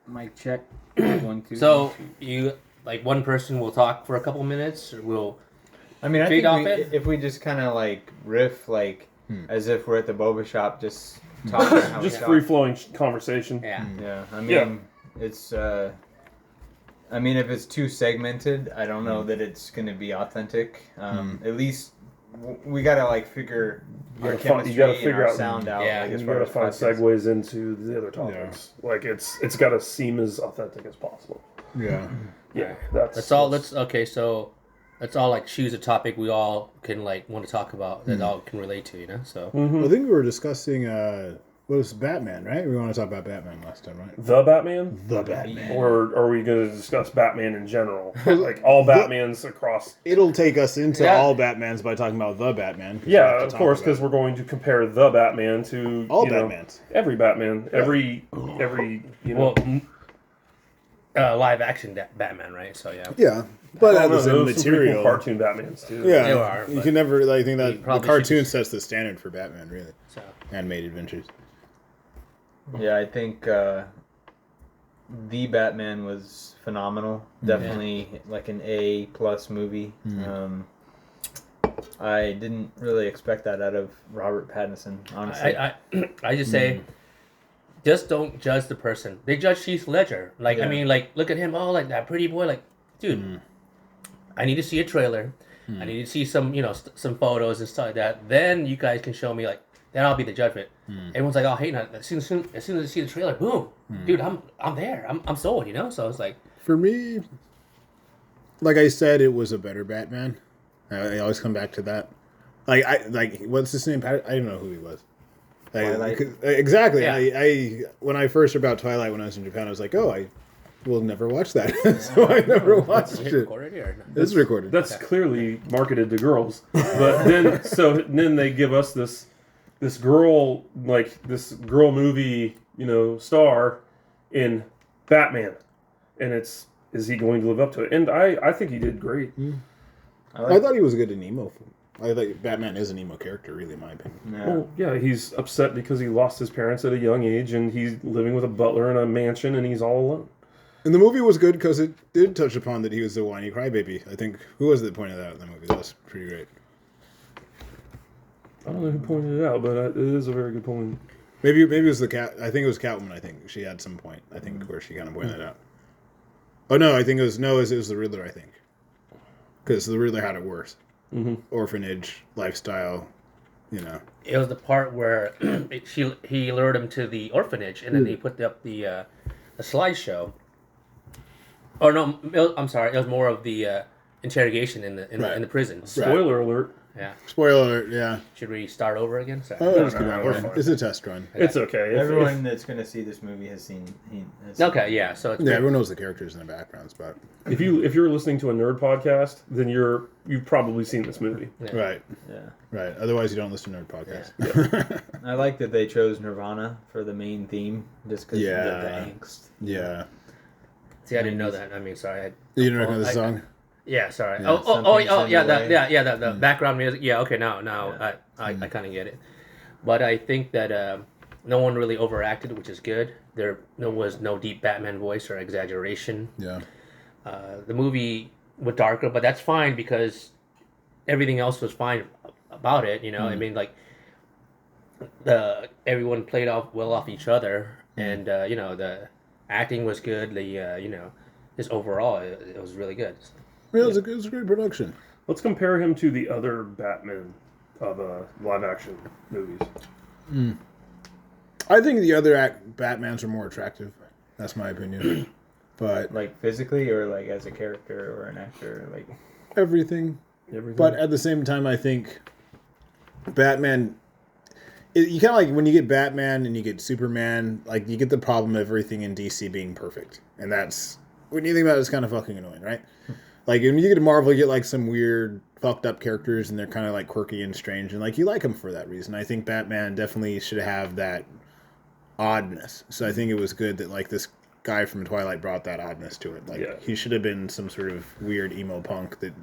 Mic check. 1, 2. So you like one person will talk for a couple minutes, or we'll. I mean, I think off it? if we just kind of like riff, like as if we're at the boba shop, just talking. How Just we free talk. flowing conversation. Yeah. Yeah, I mean, it's. I mean, if it's too segmented, I don't know that it's going to be authentic. At least we got to like figure our chemistry and our sound out. Yeah, like, as You far gotta as find podcasts. segues into the other topics. Like it's got to seem as authentic as possible. Yeah. Yeah, That's all. Okay. So let's all like choose a topic we all can like want to talk about that all can relate to. You know. So Well, I think we were discussing what was Batman, right? We want to talk about Batman last time, right? The Batman, The Batman. or are we going to discuss Batman in general, like all Batmans across? It'll take us into Yeah. all Batmans by talking about the Batman. 'Cause we Yeah, have to of talk course, about because we're going to compare the Batman to all you know, Batmans. every Batman, every you know. well, live action Batman, right? So yeah. Yeah, but I at don't the know, same those are pretty material. cool cartoon Batmans too. Yeah, They are, you but can never like think we that the probably cartoon should just- sets the standard for Batman, really. So Animated adventures. Yeah, I think the Batman was phenomenal. Definitely like an A+ movie. I didn't really expect that out of Robert Pattinson, honestly. I just say, just don't judge the person. They judge Heath Ledger. Like Yeah. I mean, like look at him. Oh, like that pretty boy. Like, dude, I need to see a trailer. I need to see some, some photos and stuff like that. Then you guys can show me like. Then I'll be the judgment. Everyone's like, "Oh, hey!" As soon as you see the trailer, boom, dude, I'm there. I'm sold. So it's like, For me, like I said, it was a better Batman. I always come back to that. Like what's his name? I don't know who he was. Twilight? Exactly. Yeah. I when I first heard about Twilight when I was in Japan, I was like, oh, I will never watch that. So I never watched is it it. recorded here? Or no? It's recorded. That's clearly marketed to girls. But then they give us this girl, like this girl movie, star in Batman, and is he going to live up to it? And I think he did great. I thought he was good in emo. I think Batman is an emo character, really, in my opinion. Yeah. Well, yeah, he's upset because he lost his parents at a young age, and he's living with a butler in a mansion, and he's all alone. And the movie was good because it did touch upon that he was a whiny crybaby. I think, who was it that pointed that out in the movie? That was pretty great. I don't know who pointed it out, but it is a very good point. Maybe it was the cat. I think it was Catwoman. I think she had some point. I think where she kind of pointed that out. Oh no, I think it was the Riddler. I think because the Riddler had it worse. Orphanage lifestyle, It was the part where he lured him to the orphanage, and then he put up the slideshow. Or no, I'm sorry. It was more of the interrogation in the prison. Spoiler alert. Yeah. Spoiler alert. Yeah. Should we start over again? Sorry. Oh, let's no, keep no, going. no. It's a test run. It's okay. Everyone that's going to see this movie has seen. Okay. Yeah. So it's Yeah, everyone knows the characters in the backgrounds, but If you're listening to a nerd podcast, then you've probably seen this movie. Yeah. right, Yeah. right. Otherwise, you don't listen to nerd podcasts. I like that they chose Nirvana for the main theme, just because Yeah. the angst. Yeah. See, I didn't know that. I mean, sorry. You didn't recognize the song? Yeah, sorry. Yeah, The background music. Yeah, okay, now I kind of get it. But I think that no one really overacted, which is good. There was no deep Batman voice or exaggeration. Yeah. The movie was darker, but that's fine because everything else was fine about it. I mean, like everyone played off each other, and the acting was good. Just overall, it was really good. Yeah, it was a great production. Let's compare him to the other Batman of live action movies. I think the other Batmans are more attractive. That's my opinion. But Like physically, or like as a character or an actor, like everything. Everything. But at the same time, I think Batman. You kind of like when you get Batman and you get Superman, like you get the problem of everything in DC being perfect, and that's when you think about it, it's kind of fucking annoying, right? Like when you get to Marvel, you get like some weird, fucked up characters, and they're kind of like quirky and strange, and like you like them for that reason. I think Batman definitely should have that oddness. So I think it was good that like this guy from Twilight brought that oddness to it. Like he should have been some sort of weird emo punk that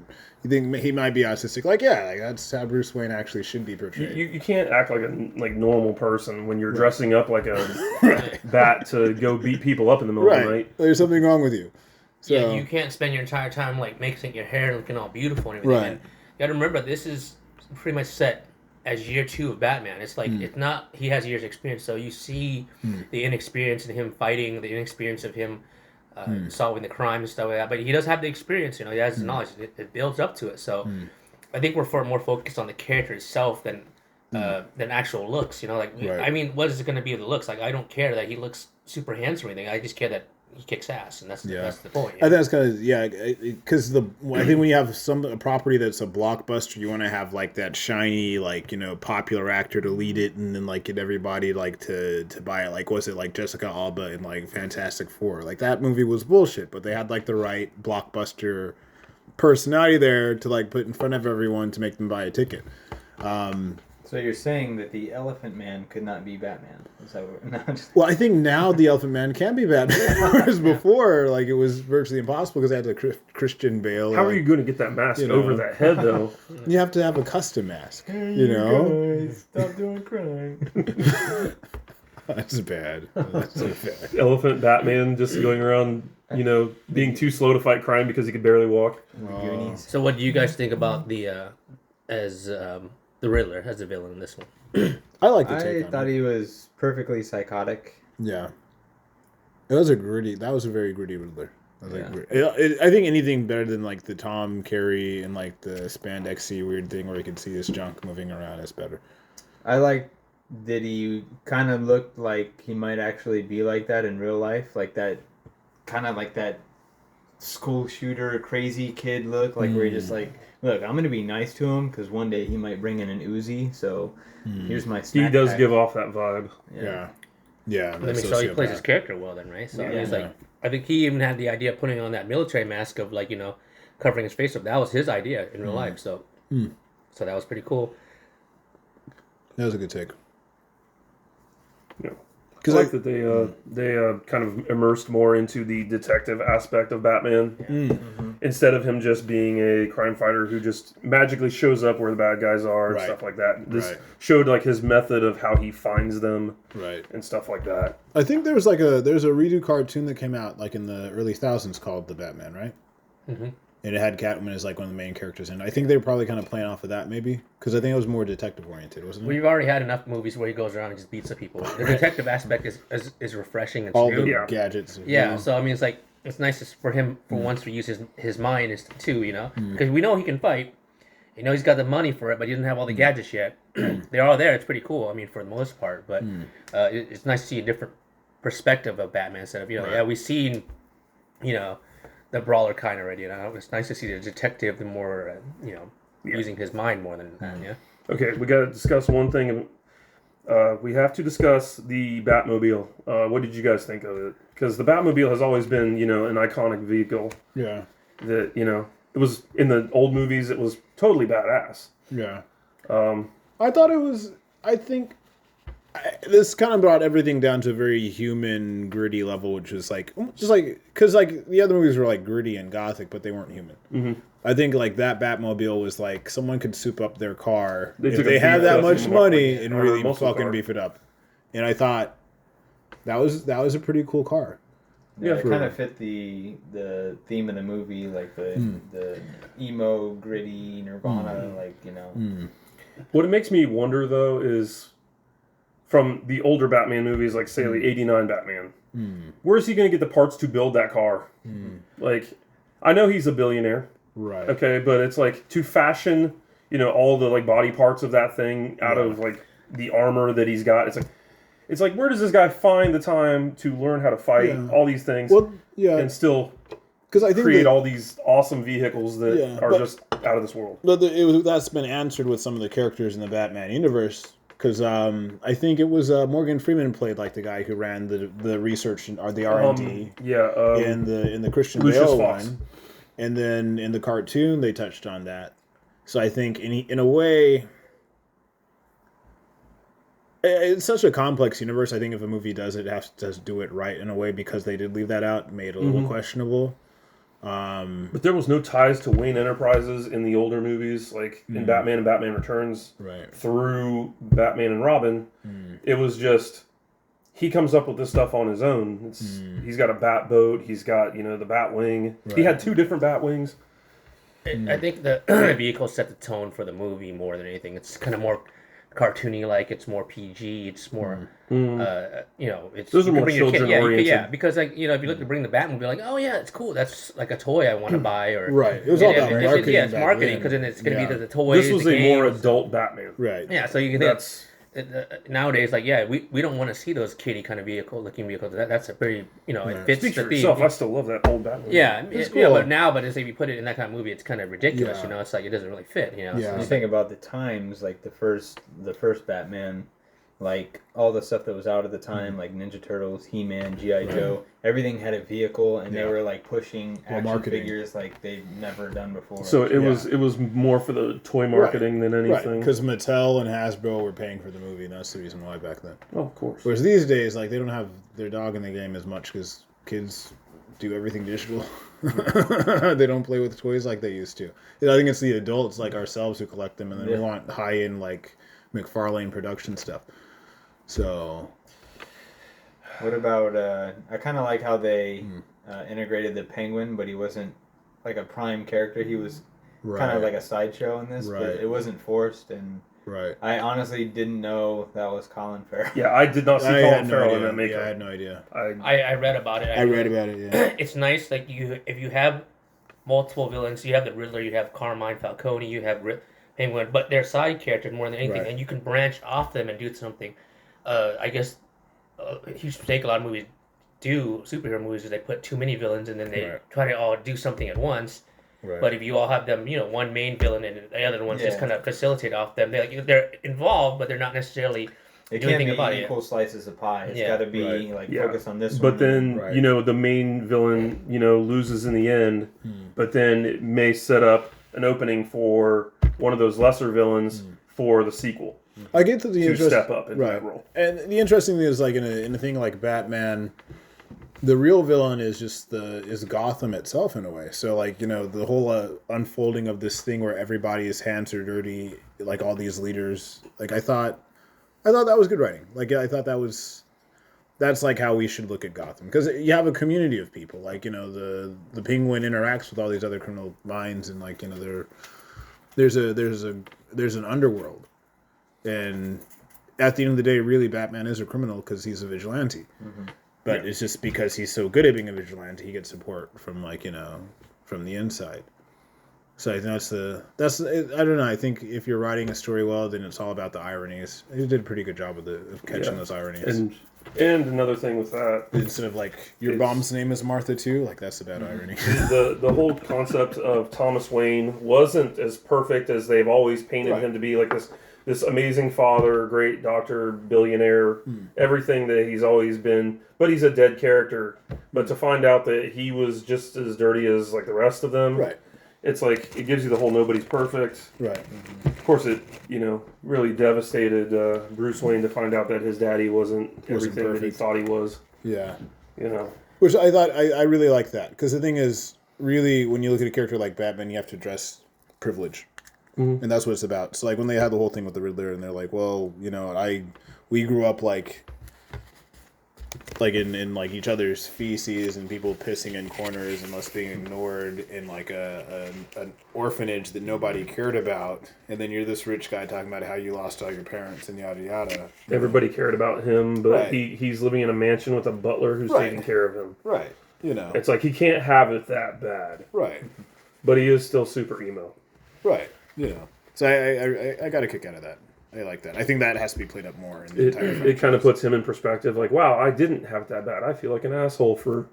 you think he might be autistic. Like that's how Bruce Wayne actually should be portrayed. You can't act like a normal person when you're dressing up like a bat to go beat people up in the middle of the night. There's something wrong with you. So, yeah, you can't spend your entire time like making your hair looking all beautiful and everything. Right. And you got to remember, this is pretty much set as year 2 of Batman. It's like it's not. He has years of experience, so you see the inexperience in him fighting, the inexperience of him solving the crime and stuff like that. But he does have the experience. He has the knowledge. It builds up to it. So I think we're more focused on the character itself than actual looks. I mean, what is it going to be of the looks? Like, I don't care that he looks super handsome or anything. I just care that he kicks ass, and that's the point. I think that's kind of because I think when you have a property that's a blockbuster, you want to have like that shiny, like popular actor to lead it, and then like get everybody like to buy it. Like, was it like Jessica Alba in like Fantastic Four? Like that movie was bullshit, but they had like the right blockbuster personality there to like put in front of everyone to make them buy a ticket. So you're saying that the Elephant Man could not be Batman? Is that what, Well, I think now the Elephant Man can be Batman, whereas before, like, it was virtually impossible because they had the Christian Bale. How are you going to get that mask over that head, though? You have to have a custom mask, Guys, stop doing crime. That's bad. That's so bad. Elephant Batman just going around, being too slow to fight crime because he could barely walk. So what do you guys think about the the Riddler as a villain in this one? I like the take I thought he was perfectly psychotic. Yeah. That was a very gritty Riddler. I think anything better than like the Tom Carey and like the spandexy weird thing where you can see his junk moving around is better. I like that he kind of looked like he might actually be like that in real life, like that kind of like that school shooter crazy kid look, like where he just like, look, I'm gonna be nice to him because one day he might bring in an Uzi, so here's my snack He does pack. give off that vibe. Yeah. Let me show he plays his character well then, right? So he's like, I think he even had the idea of putting on that military mask of like, covering his face up. That was his idea in real life. So so that was pretty cool. That was a good take. Yeah. I like that they kind of immersed more into the detective aspect of Batman instead of him just being a crime fighter who just magically shows up where the bad guys are and stuff like that. This showed like his method of how he finds them and stuff like that. I think there's a redo cartoon that came out like in the early thousands called The Batman, right? Mm-hmm. And it had Catwoman as like one of the main characters, and I think they were probably kind of playing off of that, maybe, because I think it was more detective oriented, wasn't it? We've already had enough movies where he goes around and just beats up people. The detective aspect is refreshing and all smooth. the gadgets. Yeah, so I mean, it's nice for him for once to use his mind too, because we know he can fight. He's got the money for it, but he doesn't have all the gadgets yet. They're all there. It's pretty cool. I mean, for the most part, but it's nice to see a different perspective of Batman instead of we've seen, the brawler kind already. It's nice to see the detective, the more using his mind more than that. Yeah. Okay, we got to discuss one thing. We have to discuss the Batmobile. What did you guys think of it? Because the Batmobile has always been, an iconic vehicle. Yeah. That it was in the old movies. It was totally badass. Yeah. I thought it was. I think this kind of brought everything down to a very human, gritty level, which was like just like because like the other movies were like gritty and gothic, but they weren't human. Mm-hmm. I think like that Batmobile was like someone could soup up their car if they had that much money and really fucking beef it up. And I thought that was a pretty cool car. Yeah, it kind of fit the theme of the movie, like the emo, gritty Nirvana, What it makes me wonder though is, from the older Batman movies, like say the '89 Batman, where is he going to get the parts to build that car? Like, I know he's a billionaire, right? Okay, but it's like to fashion, all the like body parts of that thing out of like the armor that he's got. It's like where does this guy find the time to learn how to fight all these things? Well, yeah, and still because I think create all these awesome vehicles that are just out of this world. But that's been answered with some of the characters in the Batman universe. Because I think it was Morgan Freeman played like the guy who ran the research or the R&D in the Christian Bale one, and then in the cartoon they touched on that. So I think in a way, It's such a complex universe. I think if a movie does it, has to do it right in a way, because they did leave that out, made it a little questionable. But there was no ties to Wayne Enterprises in the older movies, like in Batman and Batman Returns, through Batman and Robin. It was just he comes up with this stuff on his own. He's got a bat boat. He's got the Batwing. He had 2 different Batwings. I think the vehicle set the tone for the movie more than anything. It's kind of more cartoony, like it's more PG. It's more, it's those are more children oriented. Yeah, because if you look to bring the Batmobile, like, oh yeah, it's cool. That's like a toy I want to buy, or It was all about marketing. It's marketing, because then it's going to be the toys. This was a more adult Batman, Yeah, so you can. Nowadays, we don't want to see those kiddie kind of looking vehicles. That's a very it fits the theme. I still love that old Batman. Yeah, but if you put it in that kind of movie, it's kind of ridiculous. It's like it doesn't really fit. You think about the times, like the first Batman, like all the stuff that was out at the time, like Ninja Turtles, He-Man, G.I. Joe, everything had a vehicle, and they were like pushing action figures like they've never done before. So it was more for the toy marketing than anything. Because Mattel and Hasbro were paying for the movie, and that's the reason why back then. Oh, of course. Whereas these days, like, they don't have their dog in the game as much, because kids do everything digital. They don't play with toys like they used to. I think it's the adults like ourselves who collect them, and then we want high-end, like, McFarlane production stuff. So, what about? I kind of like how they integrated the Penguin, but he wasn't like a prime character. He was kind of like a sideshow in this, but it wasn't forced. And I honestly didn't know that was Colin Farrell. Yeah, I did not see Colin Farrell in that makeup. Yeah, I had no idea. I read about it. I read about it. Yeah, it's nice. Like if you have multiple villains, you have the Riddler, you have Carmine Falcone, you have Penguin, but they're side characters more than anything, and you can branch off them and do something. I guess a huge mistake a lot of movies do, superhero movies, is they put too many villains and then they try to all do something at once. But if you all have them, one main villain and the other ones just kind of facilitate off them, they're involved, but they're not necessarily doing anything about it. Equal slices of pie. It's got to be focus on this but one. But then, the main villain, loses in the end, but then it may set up an opening for one of those lesser villains for the sequel. I get to the to step up in that role. And the interesting thing is, like, in a thing like Batman, the real villain is just is Gotham itself in a way. So, like, the whole unfolding of this thing where everybody's hands are dirty, like all these leaders. Like, I thought that was good writing. Like, I thought that's like how we should look at Gotham, because you have a community of people. Like, the Penguin interacts with all these other criminal minds, and like there's an underworld. And at the end of the day, really, Batman is a criminal because he's a vigilante. But it's just because he's so good at being a vigilante, he gets support from from the inside. So I think that's I don't know. I think if you're writing a story well, then it's all about the ironies. He did a pretty good job of catching those ironies. And another thing with that, instead of like your mom's name is Martha too, like that's a bad irony. The whole concept of Thomas Wayne wasn't as perfect as they've always painted him to be, like this amazing father, great doctor, billionaire, everything that he's always been, but he's a dead character. But to find out that he was just as dirty as like the rest of them, it's like it gives you the whole nobody's perfect. Of course, it really devastated Bruce Wayne to find out that his daddy wasn't everything perfect that he thought he was. Which I thought I really like that, because the thing is, really, when you look at a character like Batman, you have to address privilege. And that's what it's about. So, like, when they had the whole thing with the Riddler, and they're like, well, we grew up like in like each other's feces, and people pissing in corners and us being ignored in like an orphanage that nobody cared about, and then you're this rich guy talking about how you lost all your parents and yada yada. Everybody cared about him, but he's living in a mansion with a butler who's taking care of him. It's like he can't have it that bad. But he is still super emo. So I got a kick out of that. I like that. I think that has to be played up more in the entire franchise. It kind of puts him in perspective. Like, wow, I didn't have it that bad. I feel like an asshole for...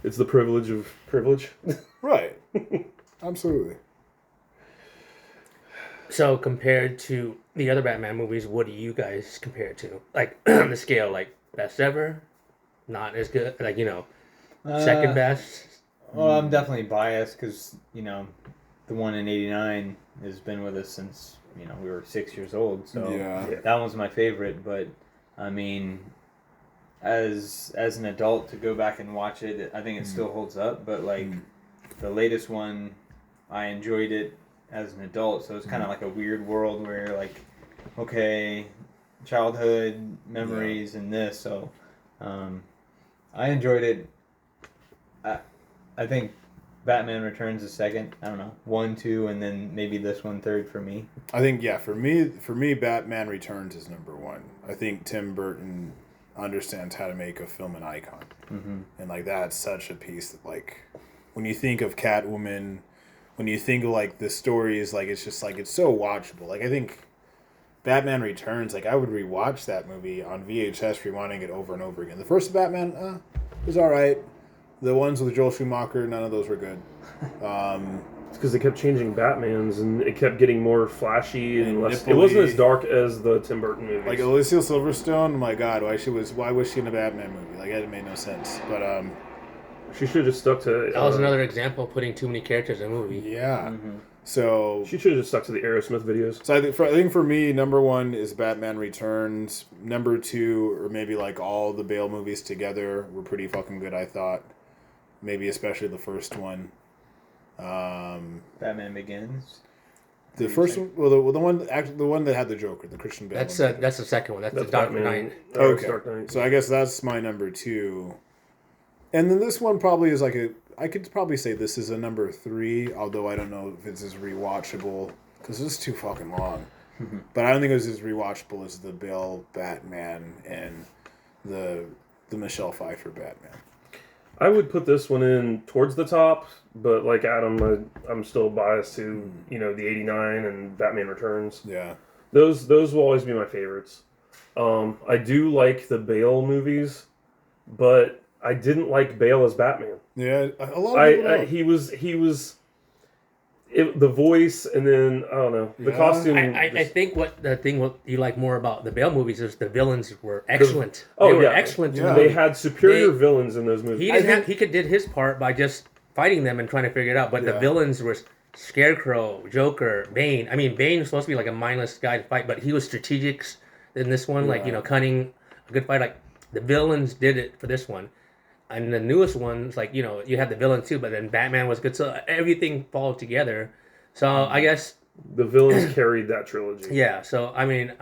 It's the privilege of privilege. Absolutely. So compared to the other Batman movies, what do you guys compare it to? Like, on the scale, like, best ever? Not as good? Like, second best? Well, I'm definitely biased because, the one in '89 has been with us since we were 6 years old. So Yeah. that one's my favorite. But I mean, as an adult to go back and watch it, I think it still holds up. But like the latest one, I enjoyed it as an adult. So it's kind of like a weird world where you're like, okay, childhood memories and this. So I enjoyed it. I think Batman Returns is second. I don't know, 1, 2, and then maybe this one third for me. I think for me, Batman Returns is number one. I think Tim Burton understands how to make a film an icon, and like that's such a piece that like when you think of Catwoman, when you think of like the stories, like it's just like it's so watchable. Like I think Batman Returns, like I would rewatch that movie on VHS, rewinding it over and over again. The first Batman was all right. The ones with Joel Schumacher, none of those were good. It's because they kept changing Batmans and it kept getting more flashy and less. nipply. It wasn't as dark as the Tim Burton movies. Like Alicia Silverstone, my God, why was she in a Batman movie? Like it made no sense. But she should have just stuck to. That was another example of putting too many characters in a movie. yeah. So She should have just stuck to the Aerosmith videos. So I think for me, number one is Batman Returns. Number two, or maybe like all the Bale movies together, were pretty fucking good. I thought, maybe especially the first one. Batman Begins. The first one, well, the one that had the Joker, the Christian Bale. That's one. the second one. That's the That's Dark Batman. Knight. Okay. Dark Knight. So I guess that's my number two. And then this one probably is like I could probably say this is a number three, although I don't know if it's as rewatchable because it's too fucking long. But I don't think it was as rewatchable as the Bale Batman and the Michelle Pfeiffer Batman. I would put this one in towards the top, but like Adam, I'm still biased to the '89 and Batman Returns. Yeah. Those will always be my favorites. I do like the Bale movies, but I didn't like Bale as Batman. Yeah, a lot of people don't. He was the voice, and then I don't know the Yeah. costume. I think what you like more about the Bale movies is the villains were excellent. Oh, They were yeah. excellent. Yeah. They had superior villains in those movies. He did his part by just fighting them and trying to figure it out. But the Yeah. villains were Scarecrow, Joker, Bane. I mean, Bane was supposed to be like a mindless guy to fight, but he was strategic in this one, like cunning, a good fight. Like the villains did it for this one. And the newest ones, like, you had the villain too, but then Batman was good. So everything followed together. So I guess, The villains carried that trilogy. yeah. So, I mean,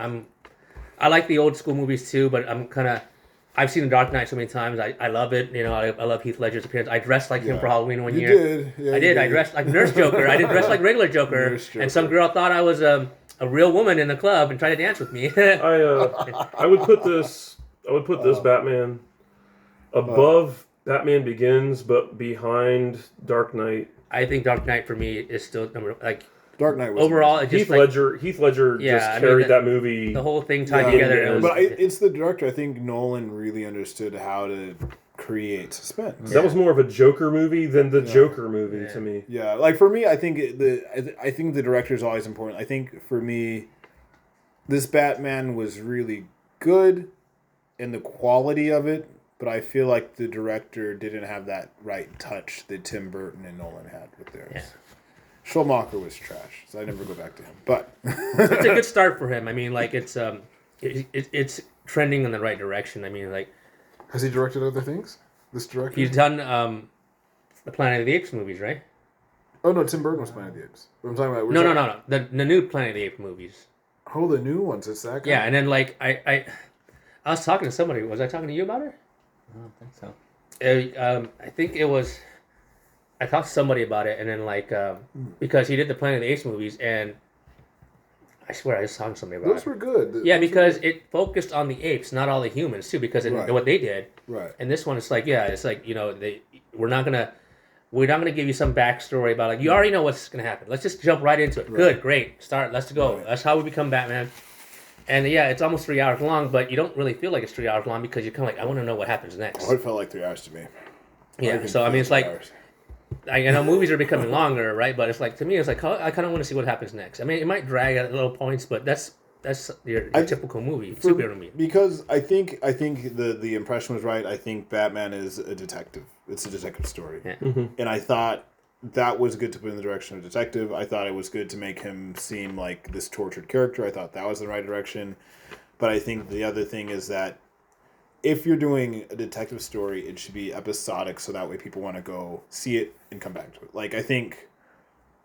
I like the old school movies too, but I've seen The Dark Knight so many times. I love it. I love Heath Ledger's appearance. I dressed like him for Halloween one You year. did. Yeah, I you did. I dressed like Nurse Joker. I didn't dress like regular Joker. Nurse Joker. And some girl thought I was a real woman in the club and tried to dance with me. I would put this Batman above Batman Begins, but behind Dark Knight. I think Dark Knight for me is still Dark Knight was overall. It just Heath Ledger just carried that movie. the whole thing tied together. yeah. It was, But it's the director. I think Nolan really understood how to create suspense. That was more of a Joker movie than the Joker movie to me. Yeah, like for me, I think the director is always important. I think for me, this Batman was really good in the quality of it, but I feel like the director didn't have that right touch that Tim Burton and Nolan had with theirs. Yeah. Schumacher was trash, so I never go back to him. But it's a good start for him. I mean, like it's trending in the right direction. I mean, like has he directed other things? This director? he's done the Planet of the Apes movies, right? Oh no, Tim Burton was Planet of the Apes. What I'm talking about. No. The new Planet of the Apes movies. Oh, the new ones. It's that guy. Yeah, and then like I was talking to somebody. Was I talking to you about it? I don't think so. I think it was. I talked to somebody about it, and then like because he did the Planet of the Apes movies, and I swear I was talking to somebody about Those it. were good. Yeah, because it focused on the apes, not all the humans too. Because what they did, Right. and this one, it's like we're not gonna give you some backstory about like you already know what's gonna happen. Let's just jump right into it. Right. Good, great, start. Let's go. Right. That's how we become Batman. And yeah, it's almost 3 hours long, but you don't really feel like it's 3 hours long because you're kind of like, I want to know what happens next. Oh, it felt like 3 hours to me. Yeah, so I mean, it's like, I know movies are becoming longer, right? But it's like, to me, it's like, I kind of want to see what happens next. I mean, it might drag at little points, but that's your typical movie, superhero movie. Because I think the impression was right. I think Batman is a detective. It's a detective story. Yeah. Mm-hmm. And I thought that was good to put in the direction of detective. I thought it was good to make him seem like this tortured character. I thought that was the right direction. But I think the other thing is that if you're doing a detective story, it should be episodic so that way people want to go see it and come back to it. Like, I think,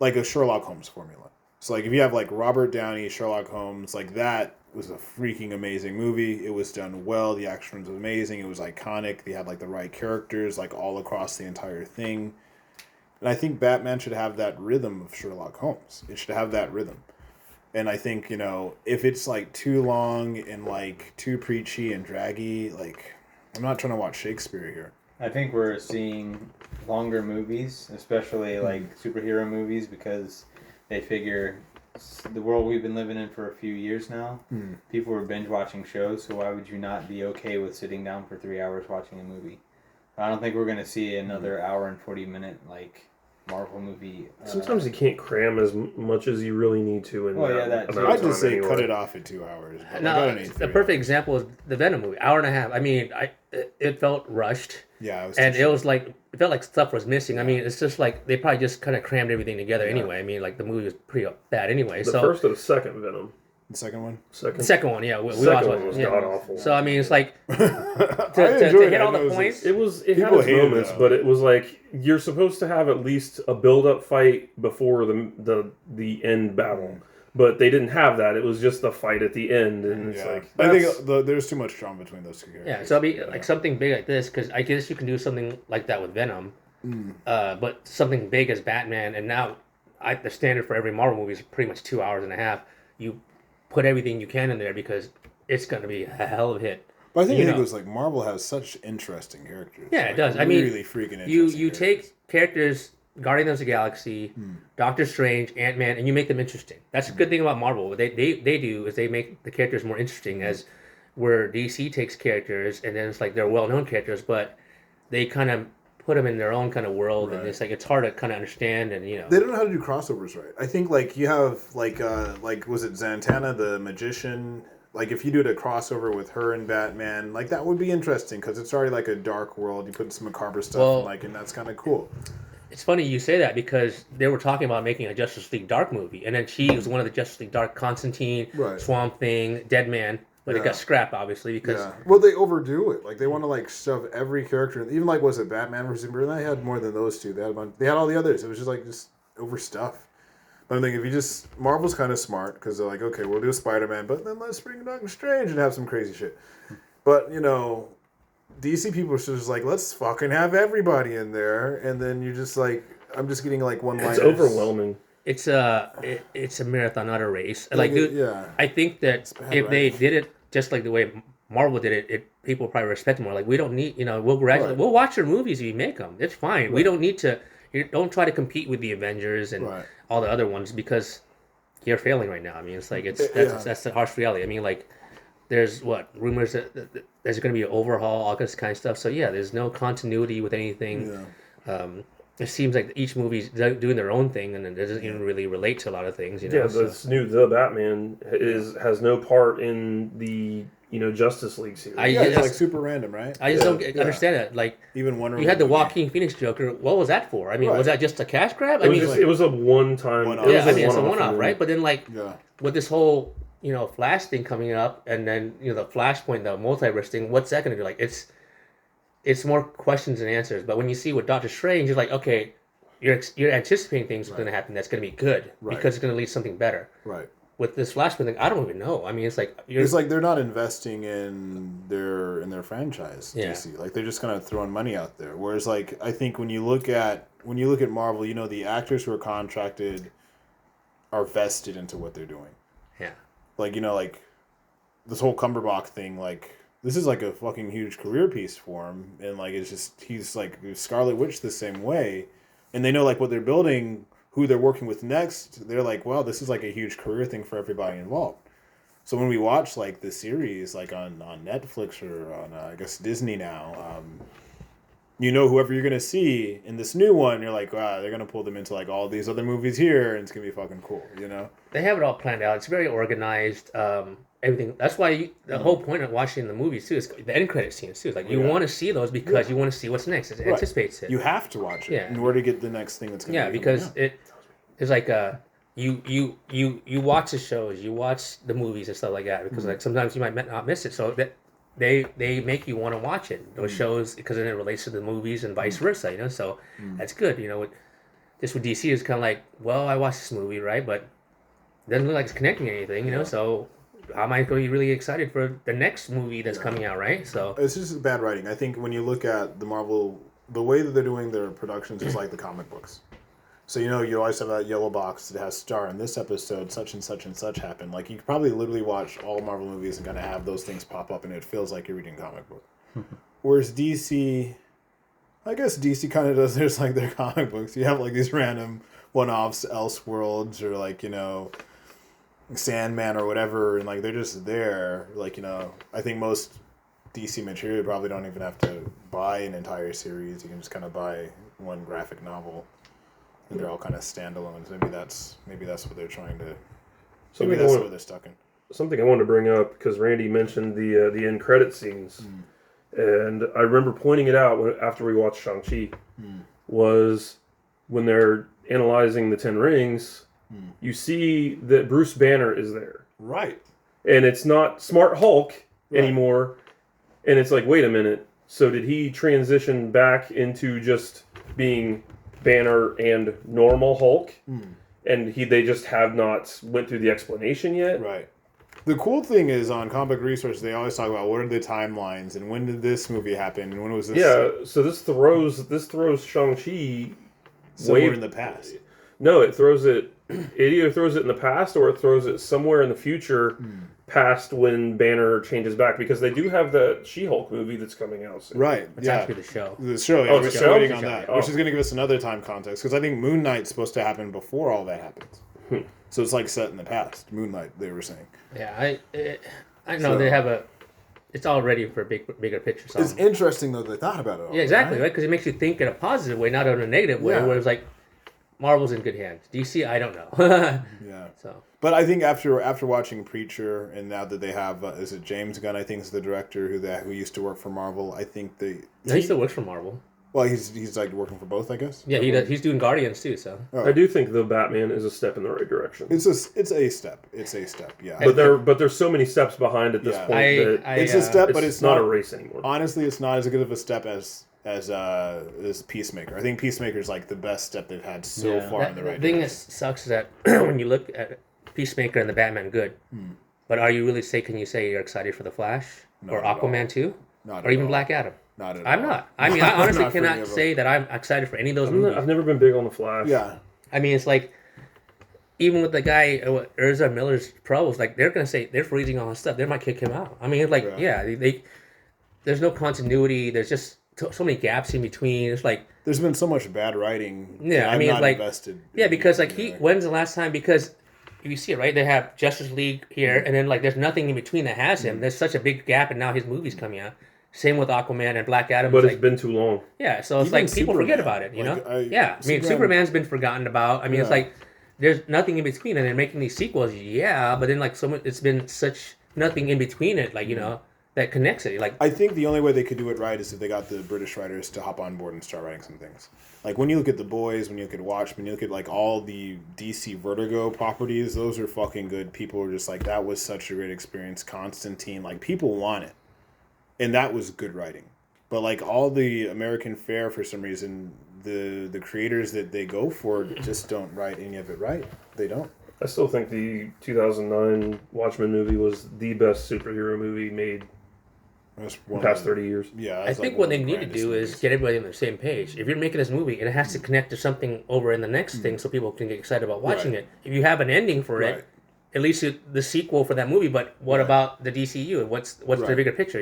like a Sherlock Holmes formula. So, like, if you have, like, Robert Downey, Sherlock Holmes, like, that was a freaking amazing movie. It was done well. The action was amazing. It was iconic. They had, like, the right characters, like, all across the entire thing. And I think Batman should have that rhythm of Sherlock Holmes. It should have that rhythm. And I think, if it's, like, too long and, like, too preachy and draggy, like, I'm not trying to watch Shakespeare here. I think we're seeing longer movies, especially, like, superhero movies, because they figure the world we've been living in for a few years now, people were binge-watching shows, so why would you not be okay with sitting down for 3 hours watching a movie? I don't think we're going to see another hour and 40-minute, like, Marvel movie. Sometimes you can't cram as much as you really need to. I'd just say cut it off at 2 hours. No, the perfect example is the Venom movie, hour and a half. I mean, it felt rushed. Yeah, it felt like stuff was missing. I mean, it's just like they probably just kind of crammed everything together anyway. I mean, like the movie was pretty bad anyway. The first or the second Venom? The second one? The second one, yeah. We second watched one was god awful. So, I mean, it's like, to hit all the points. It had its moments, but it was like, you're supposed to have at least a build-up fight before the end battle. But they didn't have that. It was just the fight at the end. And it's like... I think there's too much drama between those two characters. Yeah, so I mean, like something big like this, because I guess you can do something like that with Venom. But something big as Batman, and now the standard for every Marvel movie is pretty much 2 hours and a half. You put everything you can in there because it's going to be a hell of a hit. But I think it was like Marvel has such interesting characters. Yeah, like, it does. Really, I mean, really freaking interesting. You take characters, Guardians of the Galaxy, Doctor Strange, Ant-Man, and you make them interesting. That's a good thing about Marvel. What they do is they make the characters more interesting, as where DC takes characters and then it's like they're well-known characters, but they kind of put them in their own kind of world, and it's like it's hard to kind of understand, and they don't know how to do crossovers right. I think like you have like was it Zatanna the magician? Like if you did a crossover with her and Batman, like that would be interesting because it's already like a dark world. You put some macabre stuff and that's kind of cool. It's funny you say that because they were talking about making a Justice League Dark movie, and then she was one of the Justice League Dark, Constantine, Swamp Thing, Deadman. But it got scrapped, obviously, because... Yeah. Well, they overdo it. Like, they want to, like, shove every character... Even, like, was it Batman versus Superman? They had more than those two. They had all the others. It was just overstuff. But I'm thinking, if you just... Marvel's kind of smart, because they're like, okay, we'll do a Spider-Man, but then let's bring Doctor Strange and have some crazy shit. But, DC people are just like, let's fucking have everybody in there. And then you're just like... I'm just getting, like, one-liners. It's overwhelming. It's a marathon, not a race. Like, dude, I think that if they did it just like the way Marvel did it, people probably respect it more. Like, we don't need, we'll watch your movies if you make them. It's fine. Right. We don't need to. Don't try to compete with the Avengers and all the other ones because you're failing right now. I mean, it's like that's the harsh reality. I mean, like, there's rumors that there's going to be an overhaul, all this kind of stuff. So yeah, there's no continuity with anything. Yeah. It seems like each movie's doing their own thing, and it doesn't even really relate to a lot of things. Yeah, the Batman has no part in the Justice League series. It's like super random, right? I just don't understand it. Like even Wonder Woman. You had the Joaquin Phoenix Joker. What was that for? I mean, was that just a cash grab? It was a one-time. It's a one-off, right? But then with this whole Flash thing coming up, and then the Flashpoint, the multiverse thing, what's that going to do? Like it's more questions than answers. But when you see with Doctor Strange, you're like, okay, you're anticipating things are going to happen that's going to be good because it's going to lead to something better. Right. With this Flashpoint thing, I don't even know. I mean, it's like they're not investing in their franchise. DC. Like they're just kind of throwing money out there. Whereas, like I think when you look at Marvel, the actors who are contracted are vested into what they're doing. Yeah. Like like this whole Cumberbatch thing, like. This is like a fucking huge career piece for him, and like it's just he's like Scarlet Witch the same way, and they know like what they're building, who they're working with next. They're like, wow, this is like a huge career thing for everybody involved. So when we watch like the series like on Netflix or on I guess Disney now, whoever you're gonna see in this new one, you're like, wow, they're gonna pull them into like all these other movies here, and it's gonna be fucking cool, They have it all planned out. It's very organized. everything. That's why the whole point of watching the movies too is the end credit scenes too. It's like you want to see those because you want to see what's next. It anticipates it. You have to watch it in order to get the next thing that's going to be because it's like you watch the shows, you watch the movies and stuff like that because like sometimes you might not miss it. So that they make you want to watch it those shows because then it relates to the movies and vice versa. You know, so that's good. You know, with DC is kind of like, well, I watched this movie, right, but it doesn't look like it's connecting anything. You know, so. How am I going to be really excited for the next movie that's coming out, right? So it's just bad writing. I think when you look at the Marvel, the way that they're doing their productions is like the comic books. So you always have that yellow box that has star. In this episode, such and such and such happened. Like you could probably literally watch all Marvel movies and kind of have those things pop up, and it feels like you're reading a comic book. Whereas DC, I guess DC kind of does there's like their comic books. You have like these random one-offs, Elseworlds, or like Sandman or whatever, and like they're just there. Like I think most DC material probably don't even have to buy an entire series. You can just kind of buy one graphic novel, and they're all kind of standalones. Maybe that's what they're trying to. Maybe that's what they're stuck in. Something I wanted to bring up because Randy mentioned the end credit scenes, and I remember pointing it out after we watched Shang-Chi, was when they're analyzing the 10 rings. You see that Bruce Banner is there. Right. And it's not Smart Hulk anymore. And it's like, wait a minute. So did he transition back into just being Banner and normal Hulk? And they just have not went through the explanation yet? Right. The cool thing is on Comic Resource, they always talk about what are the timelines and when did this movie happen and when was this. Yeah, so this throws Shang-Chi somewhere in the past. No, it either throws it in the past or it throws it somewhere in the future past when Banner changes back, because they do have the She-Hulk movie that's coming out soon. Right. It's actually the show. The show. Oh, we're still waiting on that, which is going to give us another time context, because I think Moon Knight's supposed to happen before all that happens. So it's like set in the past. Moon Knight, they were saying. Yeah, I know they have it's all ready for a bigger picture. So. It's interesting though they thought about it all. Yeah, exactly, right? Because it makes you think in a positive way, not in a negative way, where it's like, Marvel's in good hands. DC, I don't know. So, but I think after watching Preacher, and now that they have, is it James Gunn? I think is the director who used to work for Marvel. I think he still works for Marvel. Well, he's like working for both, I guess. Yeah, he does. He's doing Guardians too. So I do think the Batman is a step in the right direction. It's a step. Yeah. But there's so many steps behind at this point that it's a step, but it's not a race anymore. Honestly, it's not as good of a step as Peacemaker. I think Peacemaker's like the best step they've had so far in the right direction. The thing that sucks is that when you look at Peacemaker and the Batman, good. But are you really can you say you're excited for the Flash or Aquaman 2? Or even Black Adam? Not at all. I'm not. I mean, I honestly cannot say that I'm excited for any of those movies. I've never been big on the Flash. Yeah. I mean, it's like, even with the guy, Ezra Miller's Pros, like, they're going to say they're freezing all his stuff. They might kick him out. I mean, it's like, there's no continuity. There's just so many gaps in between. It's like... There's been so much bad writing. Yeah, I mean, it's like... Invested because, like, when's the last time... Because... You see it, right? They have Justice League here, and then, like, there's nothing in between that has him. There's such a big gap, and now his movie's coming out. Same with Aquaman and Black Adam. But it's been too long. Yeah, so it's like people forget about it, you know? I mean, Superman's been forgotten about. I mean, it's like there's nothing in between, and they're making these sequels. Yeah, but then, like, it's been such nothing in between it, like, you know, that connects it. Like, I think the only way they could do it right is if they got the British writers to hop on board and start writing some things. Like, when you look at The Boys, when you look at Watchmen, you look at, like, all the DC Vertigo properties, those are fucking good. People are just like, that was such a great experience. Constantine, like, people want it. And that was good writing. But, like, all the American fare, for some reason, the creators that they go for just don't write any of it right. They don't. I still think the 2009 Watchmen movie was the best superhero movie made in the past 30 years. Yeah, I think what they need to do is get everybody on the same page. If you're making this movie, it has to connect to something over in the next thing so people can get excited about watching it. If you have an ending for it, at least the sequel for that movie, but what about the DCU? What's the bigger picture?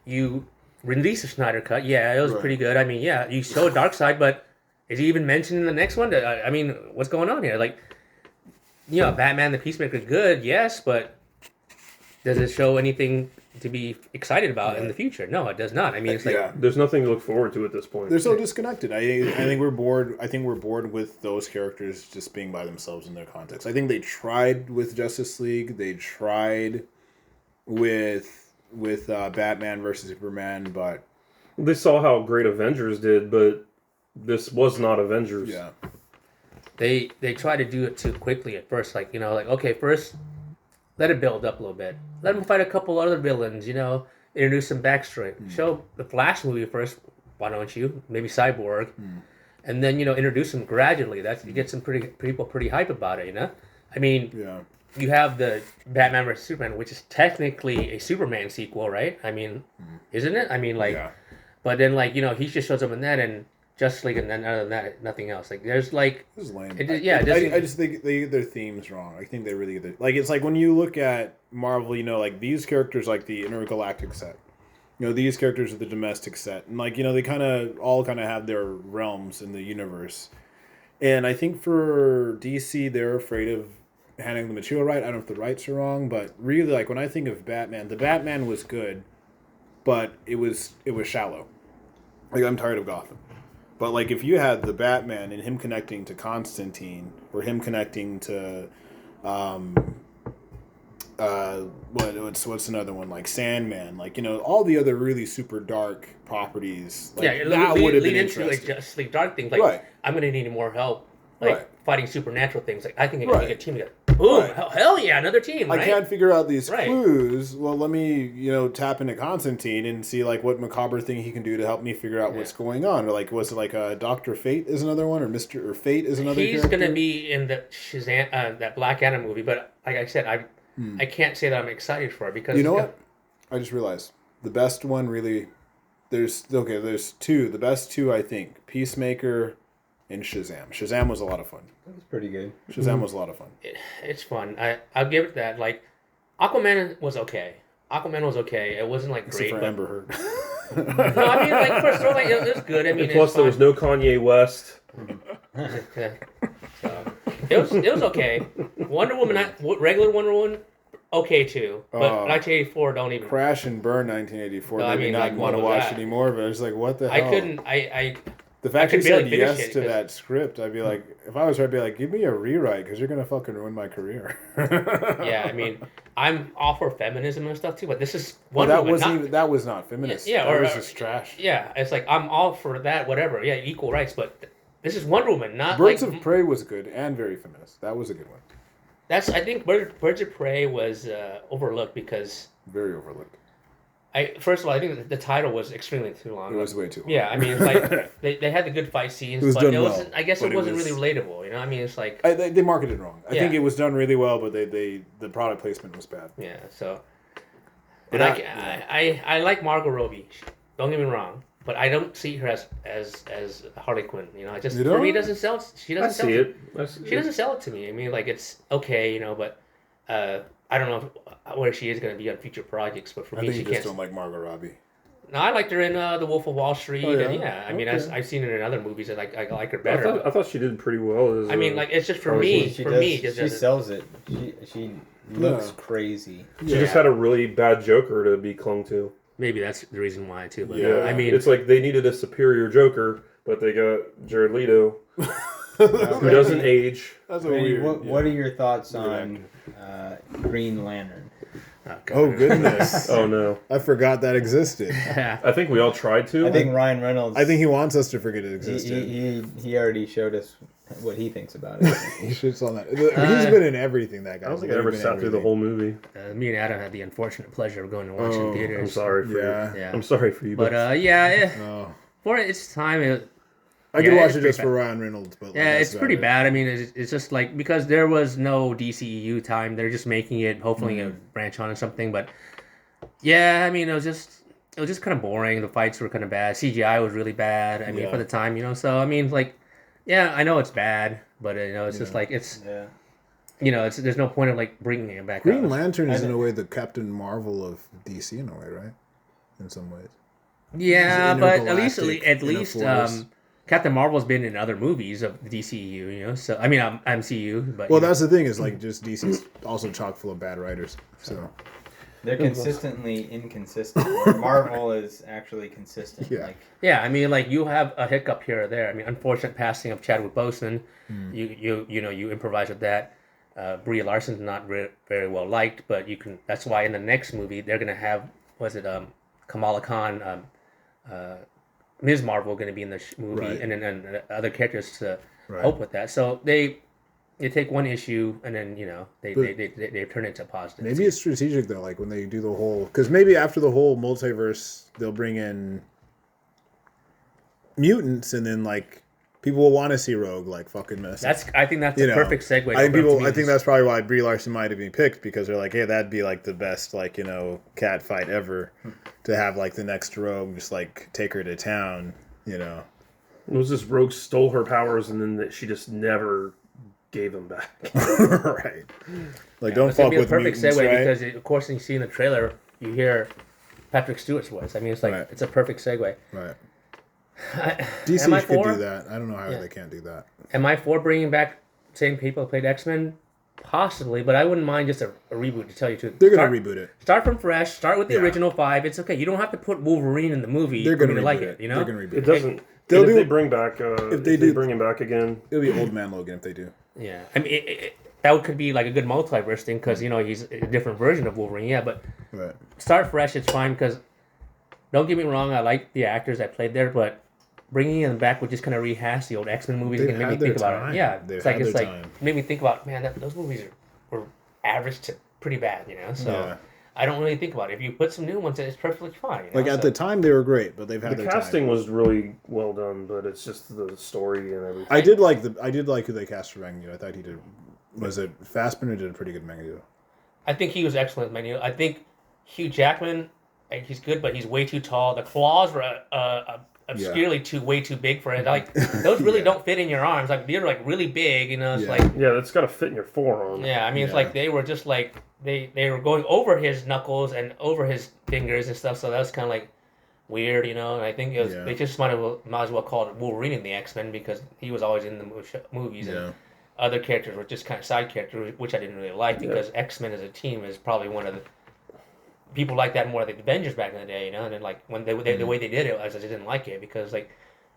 You released a Snyder Cut. Yeah, it was pretty good. I mean, yeah, you showed Darkseid, but is he even mentioned in the next one? I mean, what's going on here? Like, you know, Batman the Peacemaker, good, yes, but does it show anything to be excited about in the future? No, it does not. I mean, it's like there's nothing to look forward to at this point. They're so disconnected. I think we're bored. I think we're bored with those characters just being by themselves in their context. I think they tried with Justice League. They tried with Batman versus Superman, but They saw how great Avengers did, but this was not Avengers. yeah, They try to do it too quickly at first. Like, okay, first let it build up a little bit. Let them fight a couple other villains. Introduce some backstory. Show the Flash movie first. Why don't you? Maybe Cyborg, and then introduce them gradually. You get some people pretty hype about it. I mean, yeah. you have the Batman vs Superman, which is technically a Superman sequel, right? I mean, isn't it? I mean, Yeah. but then he just shows up in that and Justice League, and then other than that, nothing else. Like, there's This is lame. I just think they get their themes wrong. I think they really get it's like when you look at Marvel, like these characters, like the intergalactic set. These characters are the domestic set, and they kind of all have their realms in the universe. And I think for DC, they're afraid of handling the material right. I don't know if the rights are wrong, but really, when I think of Batman, the Batman was good, but it was shallow. I'm tired of Gotham. But if you had the Batman and him connecting to Constantine, or him connecting to, what's another one, like Sandman, all the other really super dark properties. That would have been interesting. Justice League Dark things. Right. I'm gonna need more help. Right. Fighting supernatural things. I think I Right. can get a team together. Boom! Right. Hell yeah, another team. Right? I can't figure out these Right. clues. Well, let me, tap into Constantine and see what macabre thing he can do to help me figure out what's going on. Or was it Dr. Fate is another one, or Fate is another. He's character? gonna be in the Shazam, that Black Adam movie. But like I said, I can't say that I'm excited for it because You know what? I just realized the best one really. There's two. The best two, I think, Peacemaker and Shazam. Shazam was a lot of fun. That was pretty good. Shazam was a lot of fun. It's fun. I'll give it that. Aquaman was okay. It wasn't Except great. for But, Amber Heard. no, I mean first of all, it was good. I mean, And plus, there was no Kanye West. So, it was okay. Wonder Woman, regular Wonder Woman, okay too. But 1984, don't even. Crash and Burn 1984. No, I Maybe mean, not want to what was watch that? anymore, but it's what the hell? I couldn't. I The fact I you could barely said finish yes it, to 'cause- that script, I'd be like, if I was her, I'd be like, give me a rewrite because you're gonna fucking ruin my career. yeah. I mean, I'm all for feminism and stuff too, but this is Well, Wonder that Woman. wasn't not- even, that was not feminist. Yeah, that or- was just trash. Yeah, it's I'm all for that. Whatever. Yeah, equal rights, but this is Wonder Woman, not Birds of Prey was good and very feminist. That was a good one. I think Birds of Prey was overlooked because Very overlooked. first of all, I think the title was extremely too long. It was way too long. Yeah, I mean, it's they had the good fight scenes, It was but done it well, wasn't. I guess but it it wasn't was- really relatable. I mean, it's They marketed it wrong. I think Yeah. it was done really well, but the product placement was bad. yeah. So, But and that- I like Margot Robbie. Don't get me wrong, but I don't see her as Harley Quinn. Just You for me, don't? it doesn't sell. She I doesn't sell see it. it. She doesn't sell it to me. I mean, it's okay, but I don't know where she is going to be on future projects. But for I me, think she you just can't. don't like Margot Robbie. No, I liked her in The Wolf of Wall Street. Oh, yeah? And I mean, Okay. I've seen her in other movies, and I like her better. I thought she did pretty well. As, I mean, it's just for Harley me. Quinn. She For does, me, just she doesn't- sells it. She looks Yeah. crazy. she just had a really bad Joker to be clung to. maybe that's the reason why too. But Yeah. I mean, It's like they needed a superior Joker, but they got Jared Leto, who doesn't age. That's Randy, weird. what are your thoughts Weird on Green Lantern? Oh goodness! Oh no! I forgot that existed. I think we all tried to. I think Ryan Reynolds. I think he wants us to forget it existed. he already showed us what he thinks about it. He shits on that. He's been in everything. That guy. I don't think I ever sat through the whole movie. me and Adam had the unfortunate pleasure of going to watch in theaters. I'm sorry for Yeah. you. Yeah. I'm sorry for you. But yeah, No. for its time, I could Yeah, watch it's it just pretty for Ryan Reynolds, but yeah, it's pretty bad. I mean, it's just because there was no DCEU time. They're just making it, hopefully, a branch on or something. But yeah, I mean, it was just kind of boring. The fights were kind of bad. CGI was really bad. I mean, Yeah. for the time, So I mean, yeah, I know it's bad, but it's just it's Yeah. there's no point of bringing it back. Green up. Lantern is in a way the Captain Marvel of DC in a way, right? In some ways. Yeah, It's but intergalactic at in a least force. Captain Marvel's been in other movies of the DCEU, So I mean, MCU, but Well, that's the thing is just DC's also chock full of bad writers. So They're consistently inconsistent. Where Marvel is actually consistent. Yeah. yeah, I mean, you have a hiccup here or there. I mean, unfortunate passing of Chadwick Boseman. You improvise with that. Brie Larson's not very well liked, but that's why in the next movie they're gonna have Kamala Khan, Ms. Marvel going to be in the movie, Right. and then other characters to Right. help with that. So they take one issue and then they turn it to positive. Maybe it's strategic though, like when they do the whole, because maybe after the whole multiverse, they'll bring in mutants, and then like people will want to see Rogue like fucking mess. I think that's the perfect segue. I think that's probably why Brie Larson might have been picked, because they're like, hey, that'd be like the best cat fight ever, to have like the next Rogue just like take her to town. It was this Rogue stole her powers, and then she just never gave them back. Right. Like, don't fuck with perfect mutants, segue, right? because of course you see in the trailer you hear Patrick Stewart's voice. I mean, it's like it's a perfect segue. Right. DC DC could do that. I don't know how they can't do that. Am I for bringing back same people who played X-Men? Possibly, but I wouldn't mind just a reboot, to tell you the truth. They're going to reboot it. Start from fresh. Start with the original 5. It's okay. You don't have to put Wolverine in the movie. They're going to like it. You know, they're going to reboot it. Doesn't. They'll if they bring back, if they bring him back again, it'll be Old Man Logan if they do. Yeah, I mean, that could be like a good multiverse thing, because he's a different version of Wolverine. Yeah, but start fresh. It's fine, because don't get me wrong, I like the actors that played there, but bringing them back would just kind of rehash the old X-Men movies and make me think about it. Yeah, it's like made me think about, man, those movies were average to pretty bad, So I don't really think about it. If you put some new ones in, it's perfectly fine. At the time they were great, but they've had the their casting time. was really well done, but it's just the story and everything. I did like who they cast for Magneto. I thought he did. Was it Fassbender did a pretty good Magneto? I think he was excellent as Magneto. I think Hugh Jackman, he's good, but he's way too tall. The claws were obscurely way too big for it. Like, those really don't fit in your arms. Like, they're like really big. It's like that's got to fit in your forearm. Yeah, I mean, it's like they were just like they were going over his knuckles and over his fingers and stuff. So that was kind of like weird, And I think it was they just might as well call it Wolverine in the X-Men, because he was always in the movies and other characters were just kind of side characters, which I didn't really like, because X-Men as a team is probably one of the people like that more than the Avengers back in the day, And then like when the way they did it, I just didn't like it, because like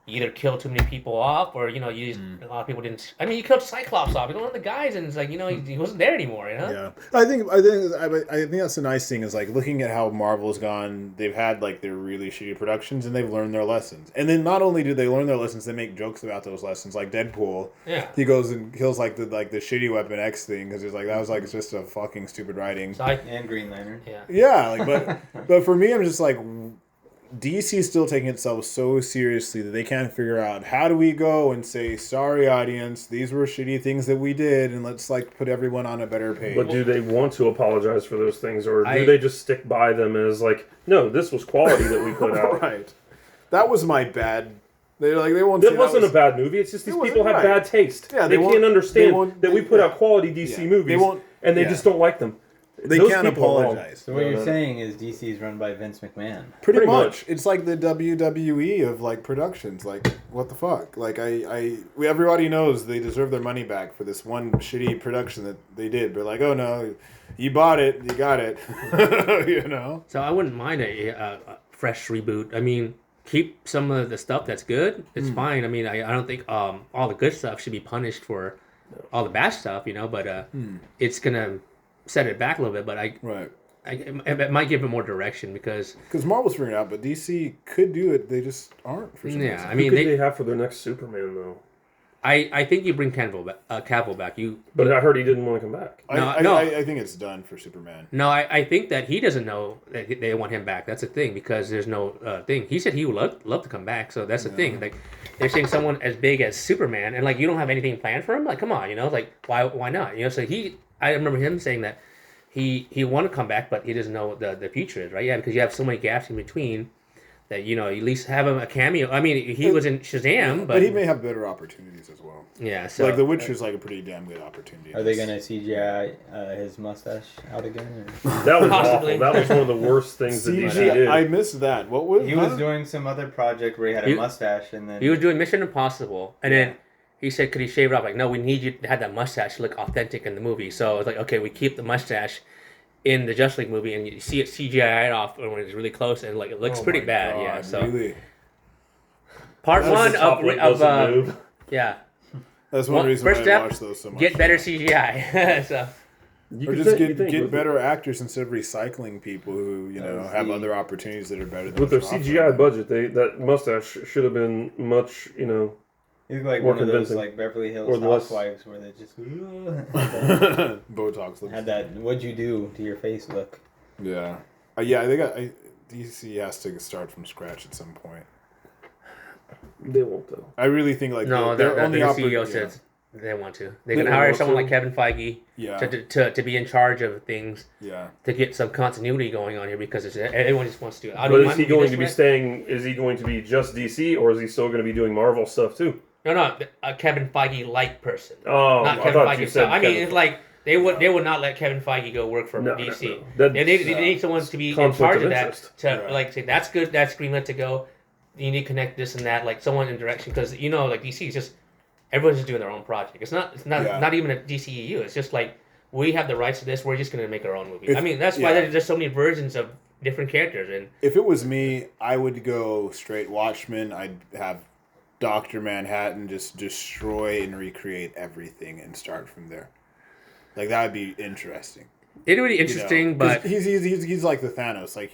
you either killed too many people off, or a lot of people didn't. I mean, you killed Cyclops off. You don't want the guys, and it's like he wasn't there anymore. Yeah, I think that's the nice thing, is like looking at how Marvel's gone. They've had like their really shitty productions, and they've learned their lessons. And then not only do they learn their lessons, they make jokes about those lessons. Like Deadpool, he goes and kills like the shitty Weapon X thing, because he's like, that was like just a fucking stupid writing. And Green Lantern. But for me, I'm just like, DC's still taking itself so seriously that they can't figure out, how do we go and say, sorry audience, these were shitty things that we did, and let's like put everyone on a better page. But do they want to apologize for those things, or do they just stick by them as like, no, this was quality that we put out? Right. That was my bad. They won't. That wasn't a bad movie. It's just these people have bad taste. Yeah, they can't understand that we put out quality DC movies, and they just don't like them. They can't apologize. So what you're saying is DC is run by Vince McMahon. Pretty much. It's like the WWE of like productions. Like, what the fuck? Like, everybody knows they deserve their money back for this one shitty production that they did. But like, oh no, you bought it, you got it. So I wouldn't mind a fresh reboot. I mean, keep some of the stuff that's good. It's fine. I mean, I don't think all the good stuff should be punished for all the bad stuff, But it's gonna set it back a little bit, but it might give it more direction, because Marvel's figuring it out, but DC could do it. They just aren't for some reason. I mean, Who could they have for their next Superman though? I think you bring Cavill back. But I heard he didn't want to come back. I think it's done for Superman. No, I think that he doesn't know that they want him back. That's the thing, because there's no thing. He said he would love to come back, so that's the thing. Like, they're saying someone as big as Superman, and like, you don't have anything planned for him. Like, come on, like, why not? So I remember him saying that he wanted to come back, but he doesn't know what the future is, right? Yeah, because you have so many gaps in between that, at least have him a cameo. I mean, he was in Shazam, but he may have better opportunities as well. Yeah, so like The Witcher's like a pretty damn good opportunity. Are they gonna CGI his mustache out again? Or? That was awful. That was one of the worst things that DC did. I missed that. What was he was doing some other project where he had a mustache, and then he was doing Mission Impossible, and then he said, could he shave it off? Like, no, we need you to have that mustache look authentic in the movie. So it's like, okay, we keep the mustache in the Justice League movie, and you see it CGI'd off when it's really close, and like it looks pretty bad. So really? part one of That's one reason first why step, I watch those so much. get better CGI. So. Or just get better actors instead of recycling people who have other opportunities that are better. Than with their CGI budget, that mustache should have been much He's like more one of convincing. those like Beverly Hills Housewives where they just Botox looks. had that "what'd you do to your face" look. Yeah, I think DC has to start from scratch at some point. They won't though. I really think No, they're the only CEO says they want to. They can hire someone like Kevin Feige to be in charge of things. Yeah. To get some continuity going on here because everyone just wants to do it. But is he going to be staying? Is he going to be just DC, or is he still going to be doing Marvel stuff too? No, a Kevin Feige-like person. Oh, not Kevin Feige stuff. I mean, it's like they would not let Kevin Feige go work for DC. No. They need someone to be in charge of that like say that's good, that's greenlit to go. You need to connect this and that, like someone in direction because like DC is just. Everyone's just doing their own project. It's not even a DCEU. It's just like we have the rights to this. We're just going to make our own movie. I mean, that's why there's so many versions of different characters. And if it was me, I would go straight Watchmen. I'd have Dr. Manhattan just destroy and recreate everything and start from there. Like that would be interesting. It would be interesting, but he's like the Thanos. Like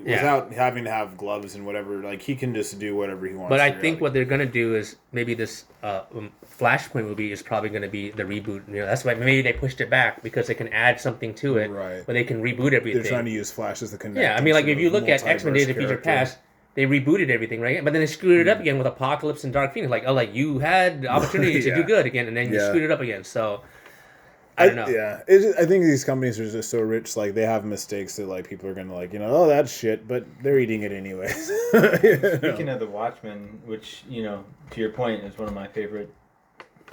without having to have gloves and whatever. Like he can just do whatever he wants. But I think what they're gonna do is maybe this Flashpoint movie is probably gonna be the reboot. That's why maybe they pushed it back because they can add something to it. Right. Where they can reboot everything. They're trying to use Flash as the connector. Yeah, I mean, like if you look at X-Men Days of Future Past, they rebooted everything, right? But then they screwed it up again with Apocalypse and Dark Phoenix. Like you had the opportunity to do good again, and then you screwed it up again. So. I don't know. Yeah, I think these companies are just so rich. Like they have mistakes that like people are gonna oh that's shit, but they're eating it anyways. Speaking of the Watchmen, which to your point is one of my favorite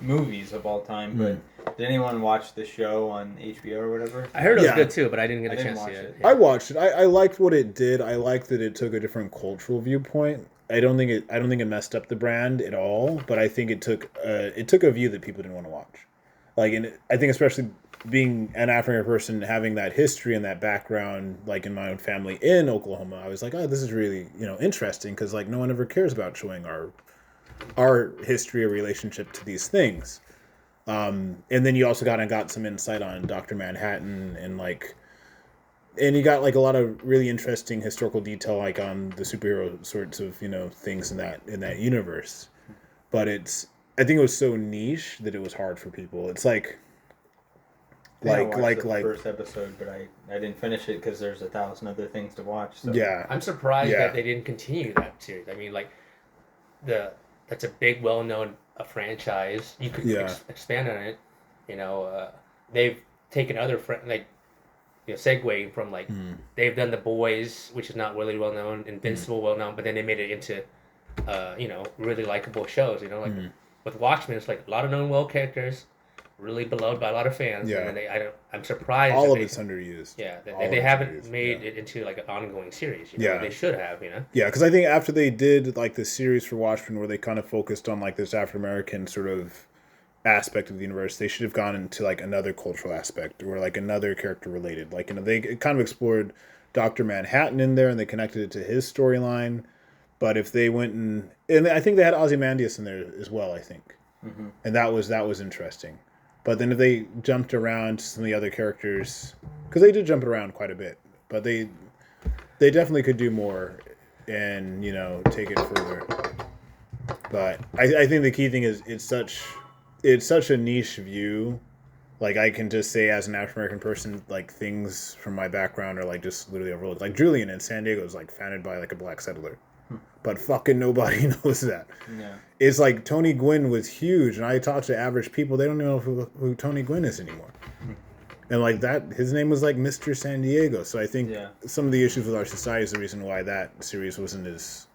movies of all time. But did anyone watch the show on HBO or whatever? I heard it was good too, but I didn't get a chance yet. I watched it. I liked what it did. I liked that it took a different cultural viewpoint. I don't think it messed up the brand at all, but I think it took a view that people didn't want to watch. Like, and I think especially being an African person, having that history and that background, like in my own family in Oklahoma, I was like, oh, this is really, interesting because like no one ever cares about showing our history or relationship to these things. And then you also got some insight on Dr. Manhattan and you got like a lot of really interesting historical detail, like on the superhero sorts of, things in that universe. But I think it was so niche that it was hard for people. It's the first episode, but I didn't finish it because there's 1,000 other things to watch. So. Yeah, I'm surprised that they didn't continue that series. I mean, like that's a big, well-known franchise. You could expand on it. They've taken other segueing from they've done The Boys, which is not really well known, Invincible well known, but then they made it into really likable shows. With Watchmen, it's like a lot of known well characters, really beloved by a lot of fans. Yeah. And I'm surprised. All of it's underused. Yeah, they haven't made it into like an ongoing series. They should have. Yeah, because I think after they did like the series for Watchmen, where they kind of focused on like this African American sort of aspect of the universe, they should have gone into like another cultural aspect or like another character related. Like they kind of explored Dr. Manhattan in there, and they connected it to his storyline. But if they went and I think they had Ozymandias in there as well, I think. Mm-hmm. And that was interesting. But then if they jumped around to some of the other characters, because they did jump around quite a bit, but they definitely could do more and, take it further. But I think the key thing is it's such a niche view. Like I can just say as an African American person, like things from my background are like just literally overlooked. Like Julian in San Diego is like founded by like a black settler. But fucking nobody knows that. Yeah. It's like Tony Gwynn was huge, and I talk to average people, they don't even know who Tony Gwynn is anymore. And like that, his name was like Mr. San Diego. So I think some of the issues with our society is the reason why that series wasn't as,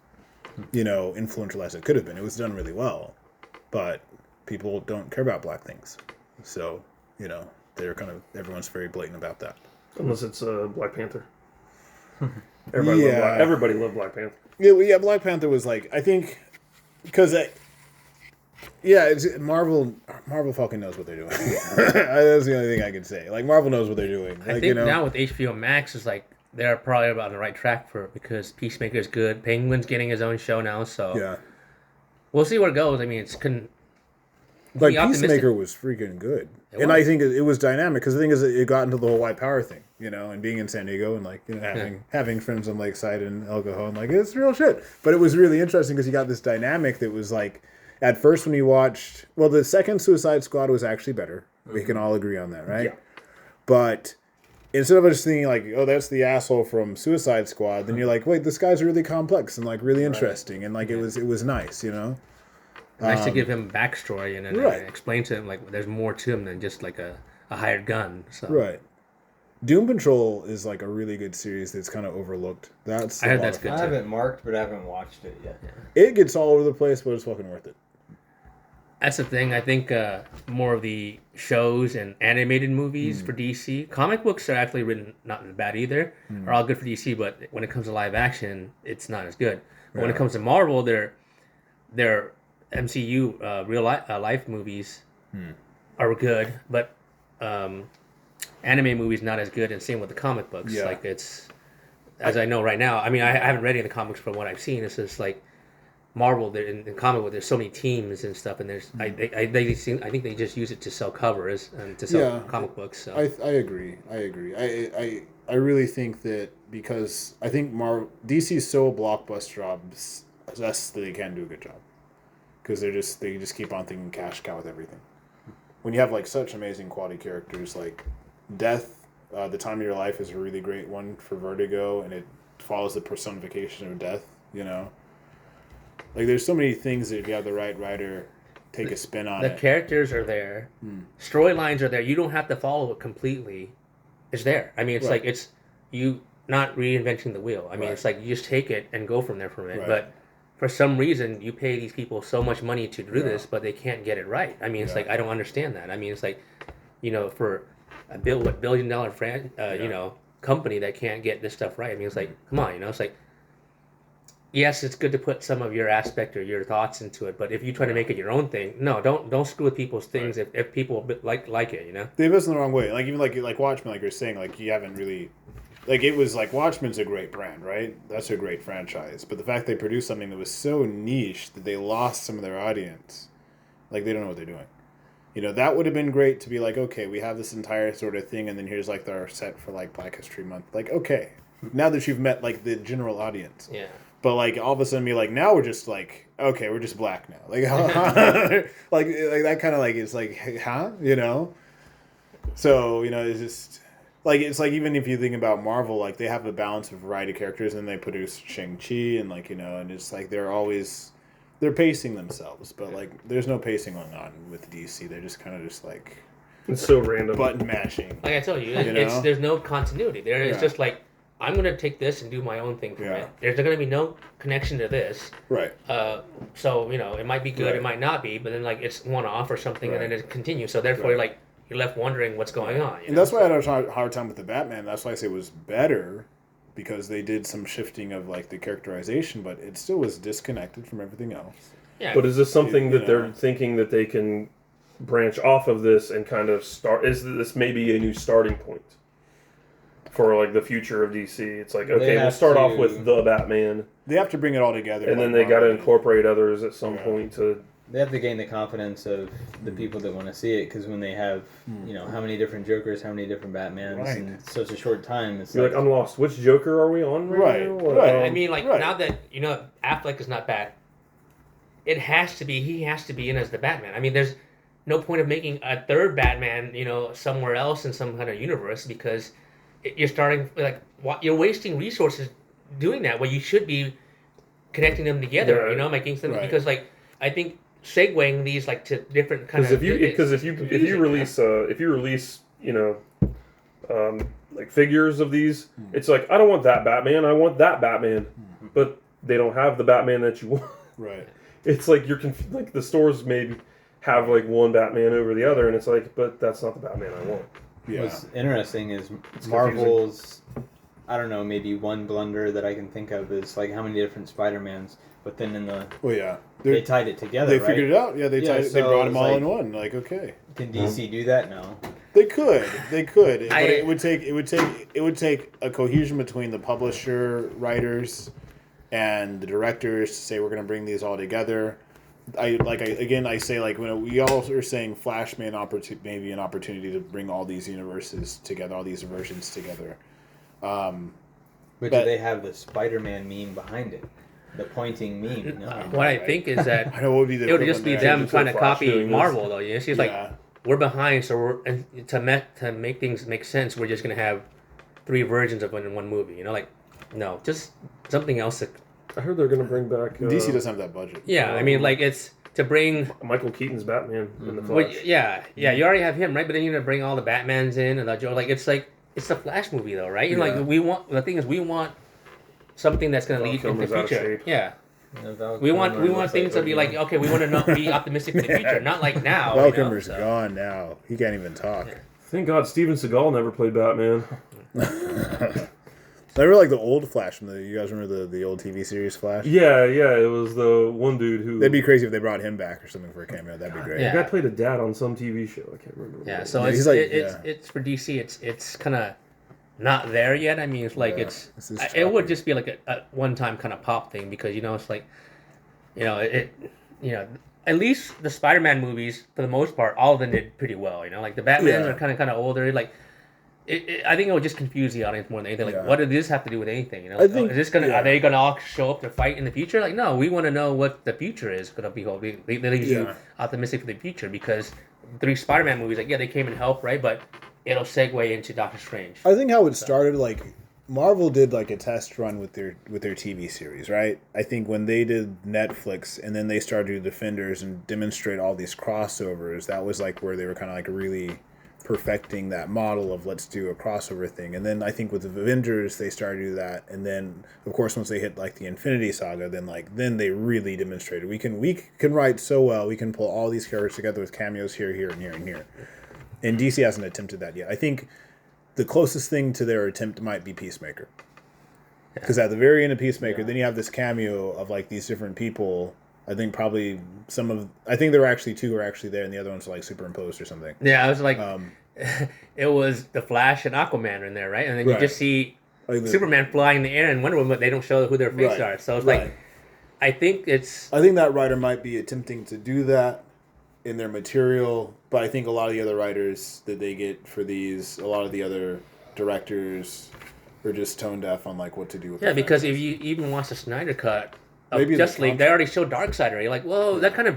influential as it could have been. It was done really well, but people don't care about black things. So, everyone's very blatant about that. Unless it's Black Panther. Everybody loved Black Panther. Yeah, Black Panther was like, I think, because, Marvel fucking knows what they're doing. That's the only thing I can say. Like, Marvel knows what they're doing. I think now with HBO Max, is like, they're probably about on the right track for it because Peacemaker's good. Penguin's getting his own show now, so we'll see where it goes. I mean, Like, be optimistic. Peacemaker was freaking good. It And was. I think it was dynamic, because the thing is, it got into the whole white power thing, and being in San Diego and, like, having friends on Lakeside and El Cajon, like, it's real shit. But it was really interesting because you got this dynamic that was, like, at first when you watched, well, the second Suicide Squad was actually better. We can all agree on that, right? Yeah. But instead of just thinking, like, oh, that's the asshole from Suicide Squad, then you're like, wait, this guy's really complex and, like, really interesting. And, like, it was nice, Nice to give him backstory and then Right. explain to him like there's more to him than just like a hired gun. So Right. Doom Patrol is like a really good series that's kind of overlooked. That's I heard a lot that's of good fun. I too. haven't marked, but I haven't watched it yet. It gets all over the place, but it's fucking worth it. That's the thing. I think more of the shows and animated movies for DC. Comic books are actually written not bad either. Are all good for DC, but when it comes to live action, it's not as good. But when it comes to Marvel, their MCU life movies are good, but anime movies not as good. And same with the comic books. Yeah. Like it's as I know right now. I mean, I haven't read any of the comics from what I've seen. It's just like Marvel, in comic book, there's so many teams and stuff, and there's I think they just use it to sell covers and to sell comic books. So I agree. I really think that because I think DC's so blockbuster obsessed that they can do a good job because they just keep on thinking cash cow with everything. When you have like such amazing quality characters like Death, The Time of Your Life is a really great one for Vertigo, and it follows the personification of death. Like, there's so many things that if you have the right writer take a spin on the it. characters are there, storylines are there. You don't have to follow it completely. It's there. I mean, it's like it's you not reinventing the wheel. I mean, it's like you just take it and go from there from it. Right. But for some reason, you pay these people so much money to do this, but they can't get it right. I mean, it's like I don't understand that. I mean, it's like for a billion-dollar company that can't get this stuff right. I mean, it's like come on, it's like. Yes, it's good to put some of your aspect or your thoughts into it, but if you try to make it your own thing, no, don't screw with people's things if people like it, They have us in the wrong way. Like, even like Watchmen, like you're saying, like you haven't really, like it was like Watchmen's a great brand, right? That's a great franchise. But the fact they produced something that was so niche that they lost some of their audience, like they don't know what they're doing. That would have been great to be like, okay, we have this entire sort of thing, and then here's like our set for like Black History Month. Like, okay, now that you've met like the general audience. Yeah. But like all of a sudden, be like now we're just like okay, we're just black now. Like like that kind of like it's like huh, So it's just like it's like even if you think about Marvel, like they have a balance of variety of characters, and they produce Shang-Chi and like and it's like they're pacing themselves, but like there's no pacing going on with DC. They're just kind of just like It's so random. button mashing. Like I told you, know? there's no continuity. There is Yeah. just like I'm gonna take this and do my own thing from it. There's gonna be no connection to this. Right. So it might be good, Right. it might not be, but then like it's one off or something, Right. and then it continues. So therefore, you're left wondering what's going on. And that's why I had a hard time with the Batman. That's why I say it was better, because they did some shifting of like the characterization, but it still was disconnected from everything else. Yeah. But is this something that they're know. thinking that they can branch off of this and kind of start? Is this maybe a new starting point for like the future of DC? It's like, okay, we'll start off with the Batman, They have to bring it all together, and then like they got to Marvel did. incorporate others at some point to. They have to gain the confidence of the people that want to see it, because when they have, how many different Jokers, how many different Batmans Right. in such a short time, it's You're like, I'm lost. Which Joker are we on Right, now? Or, right. I mean, like Right. now that Affleck is not bad, he has to be in as the Batman. I mean, there's no point of making a third Batman, somewhere else in some kind of universe, because you're starting you're wasting resources doing that. Where you should be connecting them together, Right. making them Right. because I think segueing these to different kind of Because if you release like figures of these, it's like I don't want that Batman. I want that Batman, but they don't have the Batman that you want. Right. It's like like the stores maybe have like one Batman over the other, and it's like, but that's not the Batman I want. Yeah. What's interesting is confusing. Marvel's, I don't know, maybe one blunder that I can think of is like how many different Spider-Mans, but then Well, yeah. they tied it together, They right? figured it out. Yeah, they Yeah, they so brought them it's all like- in one. Like, okay. Can DC do that? No. They could, but it would take a cohesion between the publisher, writers, and the directors to say we're going to bring these all together. I say like when we all are saying Flash may maybe an opportunity to bring all these universes together, all these versions together. But do they have the Spider-Man meme behind it? The pointing meme? No. What I think is that I know what would be the it would just be them trying to Flash copy doing Marvel, though. You know, she's like, Yeah. we're behind, so to make things make sense, we're just gonna have 3 versions of it in one movie. You know, like, no, just something else. I heard they're going to bring back... DC doesn't have that budget. Yeah, I mean, like, it's to bring... Michael Keaton's Batman in the Well, Flash. yeah, you already have him, right? But then you're gonna bring all the Batmans in and the Joe. Like, it's a Flash movie, though, right? You know, like, the thing is, we want something that's gonna lead into Kilmer's the out of future. shape. Yeah. Val We want Kilmer things to be like, okay, we want to be optimistic for the future, not like now. Val you know, Kilmer's so. gone now. He can't even talk. Thank God Steven Seagal never played Batman. I remember like the old Flash from you guys remember the old TV series Flash? Yeah, it was the one dude who... That'd be crazy if they brought him back or something for a cameo. That'd be great. Yeah. The guy played a dad on some TV show. I can't remember. Yeah, what so it was. he's like- it's for DC. It's kind of not there yet. I mean, it's like Yeah, it's this is it would choppy. just be like a one-time kind of pop thing because it's like at least the Spider-Man movies for the most part, all of them did pretty well. Like the Batmans Yeah. are kind of older. Like I think it would just confuse the audience more than anything. Like, Yeah. what does this have to do with anything? I think- is this gonna yeah. are they gonna all show up to fight in the future? Like, no, we want to know what the future is gonna be. They leave you Yeah. optimistic for the future because 3 Spider-Man movies, like, yeah, they came and helped, right? But it'll segue into Doctor Strange. I think how it started, like Marvel did like a test run with their TV series, right? I think when they did Netflix and then they started to do Defenders and demonstrate all these crossovers, that was like where they were kind of like really perfecting that model of let's do a crossover thing. And then I think with the Avengers they started to do that, and then of course once they hit like the Infinity Saga, then they really demonstrated we can write so well, we can pull all these characters together with cameos here, and here and here. And DC hasn't attempted that yet. I think the closest thing to their attempt might be Peacemaker. Because at the very end of Peacemaker, then you have this cameo of like these different people. I think probably I think there were actually 2 who were actually there, and the other ones were like superimposed or something. Yeah, I was like, it was the Flash and Aquaman in there, right? And then you Right. just see Like Superman flying in the air and Wonder Woman, but they don't show who their faces Right, are. So it's right. like, I think it's I think that writer might be attempting to do that in their material, but I think a lot of the other writers that they get for these, a lot of the other directors are just tone deaf on like what to do with. yeah. the Because franchise. if you even watch the Snyder cut of Maybe the Justice League, they concept. already showed Darkseid already. Like, whoa, that kind of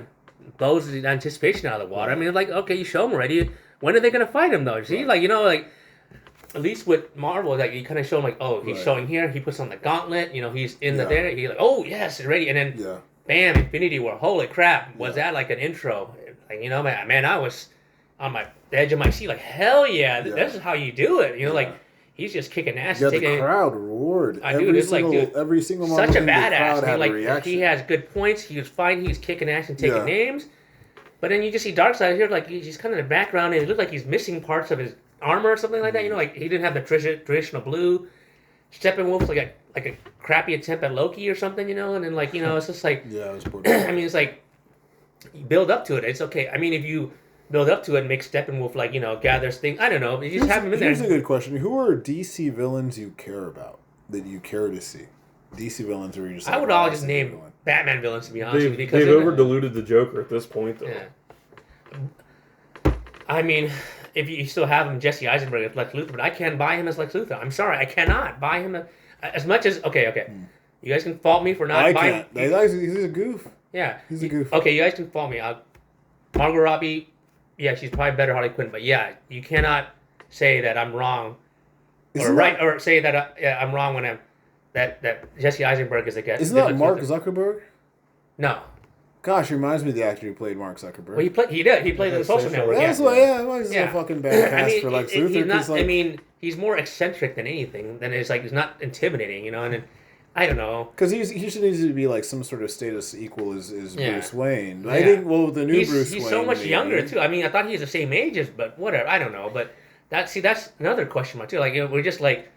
blows the anticipation out of the water. I mean, like, okay, you show him already. When are they gonna fight him though? See, like, like. At least with Marvel, like, you kind of show him like, oh, he's Right. showing here. He puts on the gauntlet. He's in the Yeah. there. He's like, oh yes, ready. And then yeah, bam, Infinity War. Holy crap. Was that like an intro? Like, man, I was on the edge of my seat. Like, hell yeah, Yeah. this is how you do it. Like, Yeah. he's just kicking ass. you And got the taking crowd roared. dude, it's like, dude, every single Marvel such a thing, the badass. crowd I mean, had a like, reaction. he has good points. He was fighting. He's kicking ass and taking Yeah. names. But then you just see Darkseid here. Like, he's kind of in the background. And it looks like he's missing parts of his armor or something like that. Like, he didn't have the traditional blue. Steppenwolf's like a crappy attempt at Loki or something, and then it's just like, Yeah, it was poor. I mean, it's like, you build up to it. It's okay. I mean, if you build up to it and make Steppenwolf gathers things, I don't know. You just have him in there. Here's a good question: who are DC villains you care about that you care to see? DC villains, or you just? I would oh, all that's just a good name one. Batman villains, to be honest with you, They've because over-diluted the Joker at this point, though. yeah. I mean, if you still have him, Jesse Eisenberg as Lex Luthor, but I can't buy him as Lex Luthor. I'm sorry, I cannot buy him as much as okay. You guys can fault me for not I buying. can't. He's a goof. Yeah, He's a goof. Okay, you guys can fault me. Margot Robbie, yeah, she's probably better Harley Quinn, but yeah, you cannot say that I'm wrong, or say that I'm wrong when that Jesse Eisenberg is the guy. Isn't that Mark Zuckerberg? No. Gosh, reminds me of the actor who played Mark Zuckerberg. Well, he did. He played the Social Network. That's Yeah. why, why is this Yeah. a fucking bad cast I mean, for Lex he's Luthor? not. 'Cause, like, I mean, he's more eccentric than anything. Than it's like he's not intimidating, And then, I don't know. because he should need to be like some sort of status equal as Yeah. Bruce Wayne. Yeah. I think the new He's Bruce Wayne. so much maybe. younger too. I mean, I thought he was the same age as, but whatever. I don't know. But that's another question mark too. Like, we're just like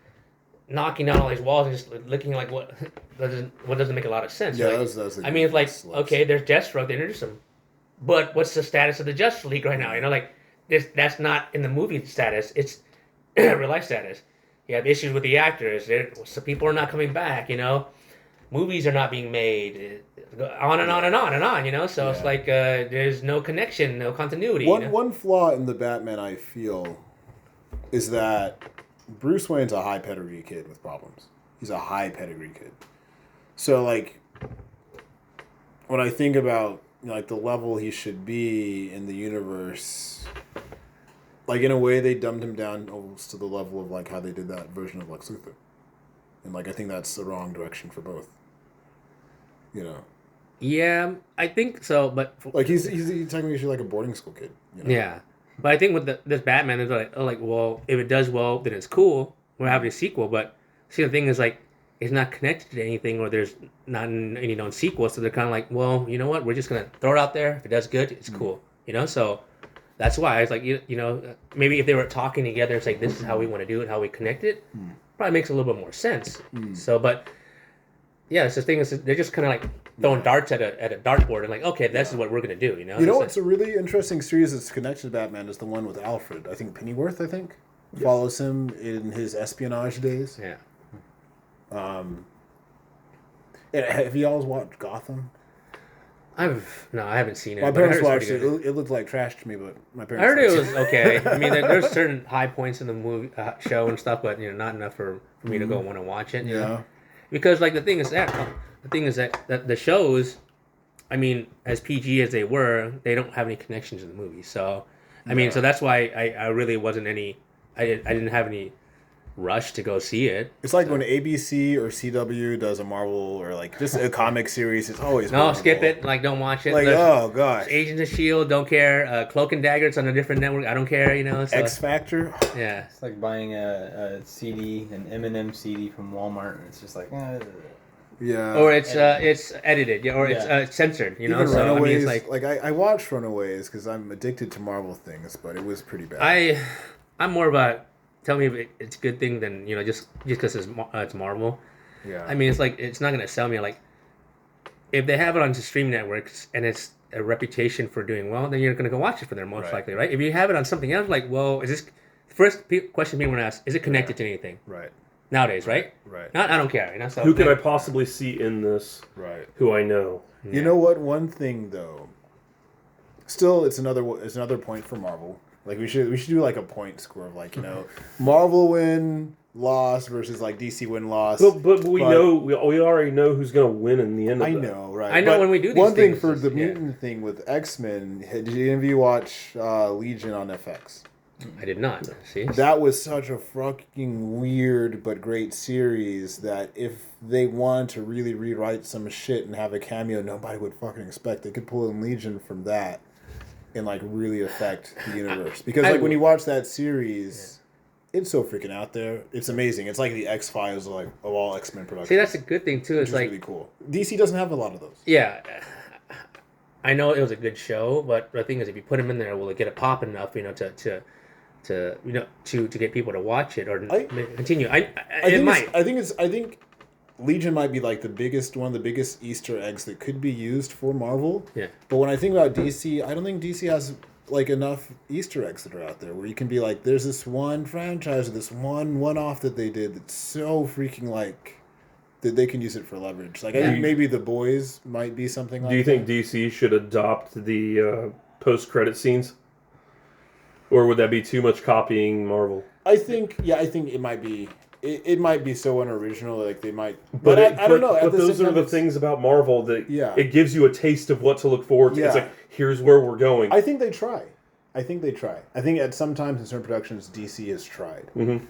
knocking down all these walls and just looking like what doesn't make a lot of sense. Yeah, Like, that's I mean, it's like, okay, there's Deathstroke, they introduced him, but what's the status of the Justice League right now? Like that's not in the movie status. It's real life status. You have issues with the actors. Some people are not coming back. movies are not being made. On and on and on and on, you know. So it's like there's no connection, no continuity. One flaw in the Batman I feel is that Bruce Wayne's a high pedigree kid with problems. He's a high pedigree kid. So like when I think about like the level he should be in the universe, like in a way they dumbed him down almost to the level of like how they did that version of Lex Luthor. And like I think that's the wrong direction for both. You know. Yeah, I think so, but like he's technically like a boarding school kid. You know? Yeah, but I think with this Batman is like, well, if it does well, then it's cool. We're having a sequel, but see, the thing is like, it's not connected to anything, or there's not any known sequel, so they're kind of like, well, you know what? We're just gonna throw it out there. If it does good, it's cool. You know, so that's why I was like, you know, maybe if they were talking together, it's like this is how we want to do it, how we connect it. Probably makes a little bit more sense. So, but yeah, it's the thing is they're just kind of like throwing darts at a dartboard and like, okay, this is what we're gonna do. You know. You know what's a really interesting series that's connected to Batman is the one with Alfred. I think Pennyworth. Follows him in his espionage days. Yeah. Have you always watched Gotham? I haven't seen it. My parents watched it. It looked like trash to me, but my parents. I heard it was okay. I mean, there's certain high points in the movie show and stuff, but you know, not enough for me to go want to watch it. You know? Because like the thing is that the shows, I mean, as PG as they were, they don't have any connections in the movie. So, I mean, so that's why I really wasn't any. I didn't have any rush to go see it. It's like when ABC or CW does a Marvel or like just a comic series, it's always no, skip it. Like, don't watch it. Like, oh gosh, Agents of S.H.I.E.L.D., don't care. Cloak and Dagger, it's on a different network. I don't care. You know, so. X Factor. Yeah, it's like buying a CD, an Eminem CD from Walmart, and it's just like. Yeah. Or it's edited, yeah, or it's censored, you know. Even so Runaways, I mean, it's like I watched Runaways because I'm addicted to Marvel things, but it was pretty bad. I'm more about tell me if it's a good thing than you know just because it's Marvel. Yeah. I mean, it's like it's not gonna sell me like if they have it on stream networks and it's a reputation for doing well, then you're gonna go watch it for them most likely, right? If you have it on something else, like, well, is this first question people want to ask? Is it connected to anything? Right. Nowadays, right? Right. Not, I don't care. You know, so who can I possibly see in this? Right. Who I know. Yeah. You know what? One thing though, still, it's another point for Marvel. Like we should do like a point score of like, you know, Marvel win loss versus like DC win loss. But we know we already know who's gonna win in the end. Of I that. know, right? I know but when we do these one thing things, for the mutant thing with X-Men. Did any of you watch Legion on FX? I did not. See, that was such a fucking weird but great series that if they wanted to really rewrite some shit and have a cameo nobody would fucking expect, they could pull in Legion from that and like really affect the universe. Because like when you watch that series, it's so freaking out there. It's amazing. It's like the X-Files of all X-Men productions. See, that's a good thing too. It's like really cool. DC doesn't have a lot of those. Yeah. I know it was a good show, but the thing is, if you put them in there, will it get it popping enough, you know, to get people to watch it or continue? I think Legion might be like one of the biggest Easter eggs that could be used for Marvel. Yeah. But when I think about DC, I don't think DC has like enough Easter eggs that are out there where you can be like, there's this one franchise or this one-off that they did that's so freaking like that they can use it for leverage. Like I think maybe The Boys might be something like that. Do you think DC should adopt the post-credit scenes? Or would that be too much copying Marvel? I think it might be. It might be so unoriginal, like they might. But I don't know. But those are the things about Marvel that it gives you a taste of what to look forward to. Yeah. It's like, here's where we're going. I think they try. I think at some times in certain productions, DC has tried. Mm-hmm.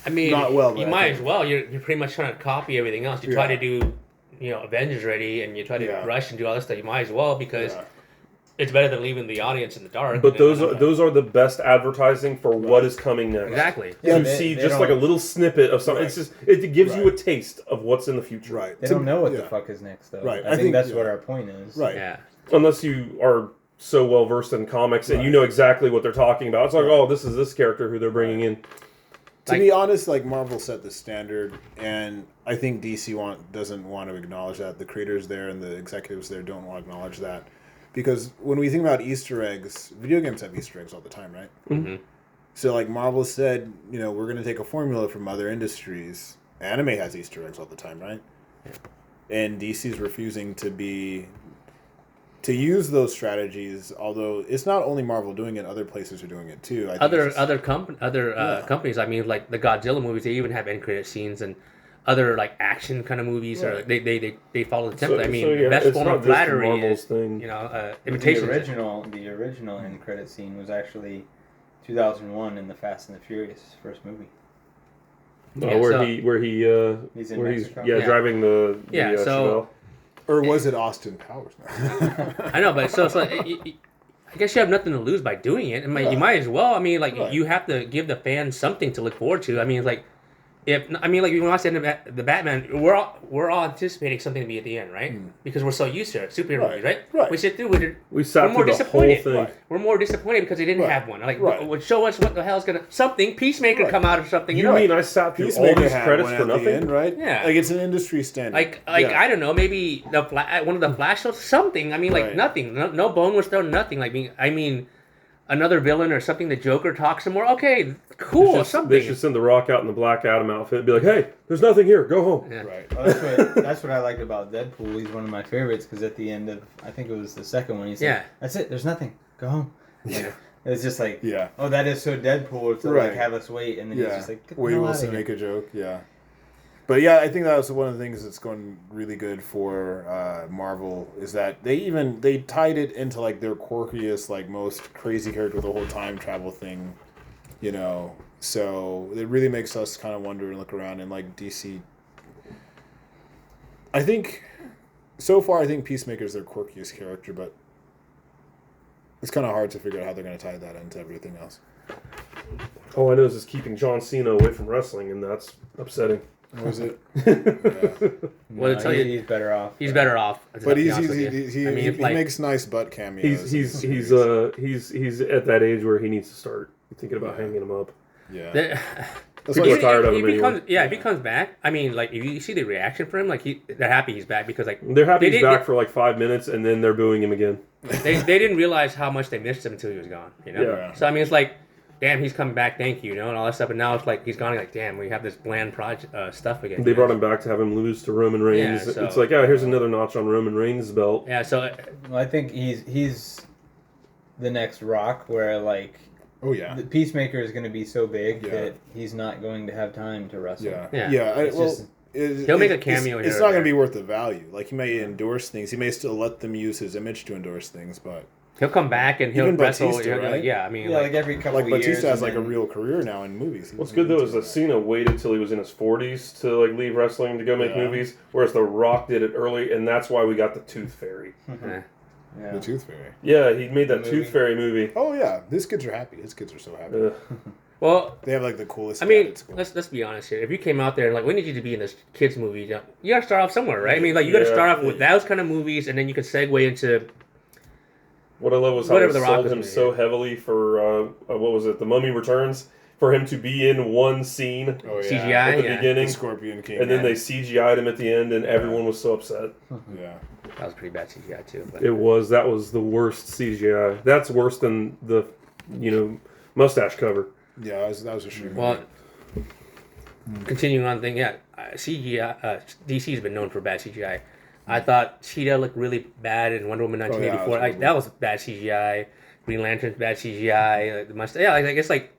I mean, not well. You might as well. You're pretty much trying to copy everything else. You try to do, Avengers ready, and you try to rush and do all this stuff. You might as well because. Yeah. It's better than leaving the audience in the dark. But those are the best advertising for what is coming next. Exactly. To see just like a little snippet of something. Right. It gives you a taste of what's in the future. Right. They don't know what the fuck is next, though. Right. I think that's what our point is. Right. Yeah. Unless you are so well versed in comics and you know exactly what they're talking about. It's like, oh, this is this character who they're bringing in. To be honest, like Marvel set the standard, and I think DC doesn't want to acknowledge that. The creators there and the executives there don't want to acknowledge that. Because when we think about Easter eggs, video games have Easter eggs all the time, right? Mm-hmm. So like Marvel said, we're going to take a formula from other industries. Anime has Easter eggs all the time, right? Yeah. and DC's refusing to use those strategies. Although it's not only Marvel doing it, other places are doing it too. I think Other companies. I mean, like the Godzilla movies, they even have end credit scenes and other like action kind of movies, or they follow the template. I mean, best form of flattery is imitation. The original end credit scene was actually 2001 in the Fast and the Furious first movie. He's driving the Chevelle. Or was it Austin Powers? I know, but so I guess you have nothing to lose by doing it. You might as well. I mean, like you have to give the fans something to look forward to. I mean, like when I watch the Batman, we're all anticipating something to be at the end, right? Because we're so used to it, superhero movies, right? Right. We sit through we sat through the whole thing. Right. We're more disappointed because they didn't have one. Like, would show us what the hell's gonna Peacemaker come out or something. You mean I sat through all these credits for nothing? End, right? Yeah. Like it's an industry standard. I don't know, maybe one of the Flash shows, something. I mean, like nothing. No bone was thrown. Nothing. Like I mean. Another villain or something, the Joker talks some more. Okay, cool, something. They should send the Rock out in the Black Adam outfit and be like, hey, there's nothing here, go home. Yeah. Right. Well, that's what I liked about Deadpool. He's one of my favorites because at the end of, I think it was the second one, he said, that's it, there's nothing, go home. Yeah. It's just like, oh, that is so Deadpool to like have us wait, and then he's just like, wait, Wilson make a joke, But yeah, I think that was one of the things that's going really good for Marvel is that they tied it into like their quirkiest, like most crazy character with the whole time travel thing, you know. So it really makes us kind of wonder and look around and like DC. I think so far, I think Peacemaker is their quirkiest character, but it's kind of hard to figure out how they're going to tie that into everything else. All I know is it's keeping John Cena away from wrestling, and that's upsetting. Was it? Well, to tell you, he's better off. He's better off. But he makes nice butt cameos. He's at that age where he needs to start thinking about hanging him up. Yeah. People are tired of him anyway. If he comes back, I mean, like if you see the reaction for him, like they're happy he's back because like they're happy he's back for like 5 minutes and then they're booing him again. They didn't realize how much they missed him until he was gone. You know. Yeah. So I mean, it's like. Damn, he's coming back, thank you, and all that stuff. And now it's like he's gone. Like, damn, we have this bland project stuff again. They brought him back to have him lose to Roman Reigns. Yeah, so, it's like, here's another notch on Roman Reigns' belt. Yeah, so I think he's the next Rock, where like, the Peacemaker is going to be so big that he's not going to have time to wrestle. He'll make a cameo here. It's not going to be worth the value. Like he may endorse things, he may still let them use his image to endorse things, but. He'll come back and he'll wrestle. Batista, right? I mean, like every couple of years. Batista has like a real career now in movies. What's good though is that Cena waited till he was in his 40s to like leave wrestling to go make movies, whereas The Rock did it early, and that's why we got the Tooth Fairy. The Tooth Fairy. Yeah, he made that Tooth Fairy movie. Oh yeah, his kids are happy. His kids are so happy. Well, they have like the coolest. I mean, let's be honest here. If you came out there and like, we need you to be in this kids movie, you got to start off somewhere, right? I mean, like you got to start off with those kind of movies, and then you can segue into. What I love was how they sold him so heavily for, what was it, The Mummy Returns, for him to be in one scene CGI at the beginning, the Scorpion King, and then they CGI'd him at the end, and everyone was so upset. Yeah. That was pretty bad CGI too. But. That was the worst CGI. That's worse than the, mustache cover. Yeah, that was a shame. Well, continuing on the thing, CGI, DC's been known for bad CGI. I thought Cheetah looked really bad in Wonder Woman 1984. That was bad CGI. Green Lantern's bad CGI. The mustache. Yeah, it's like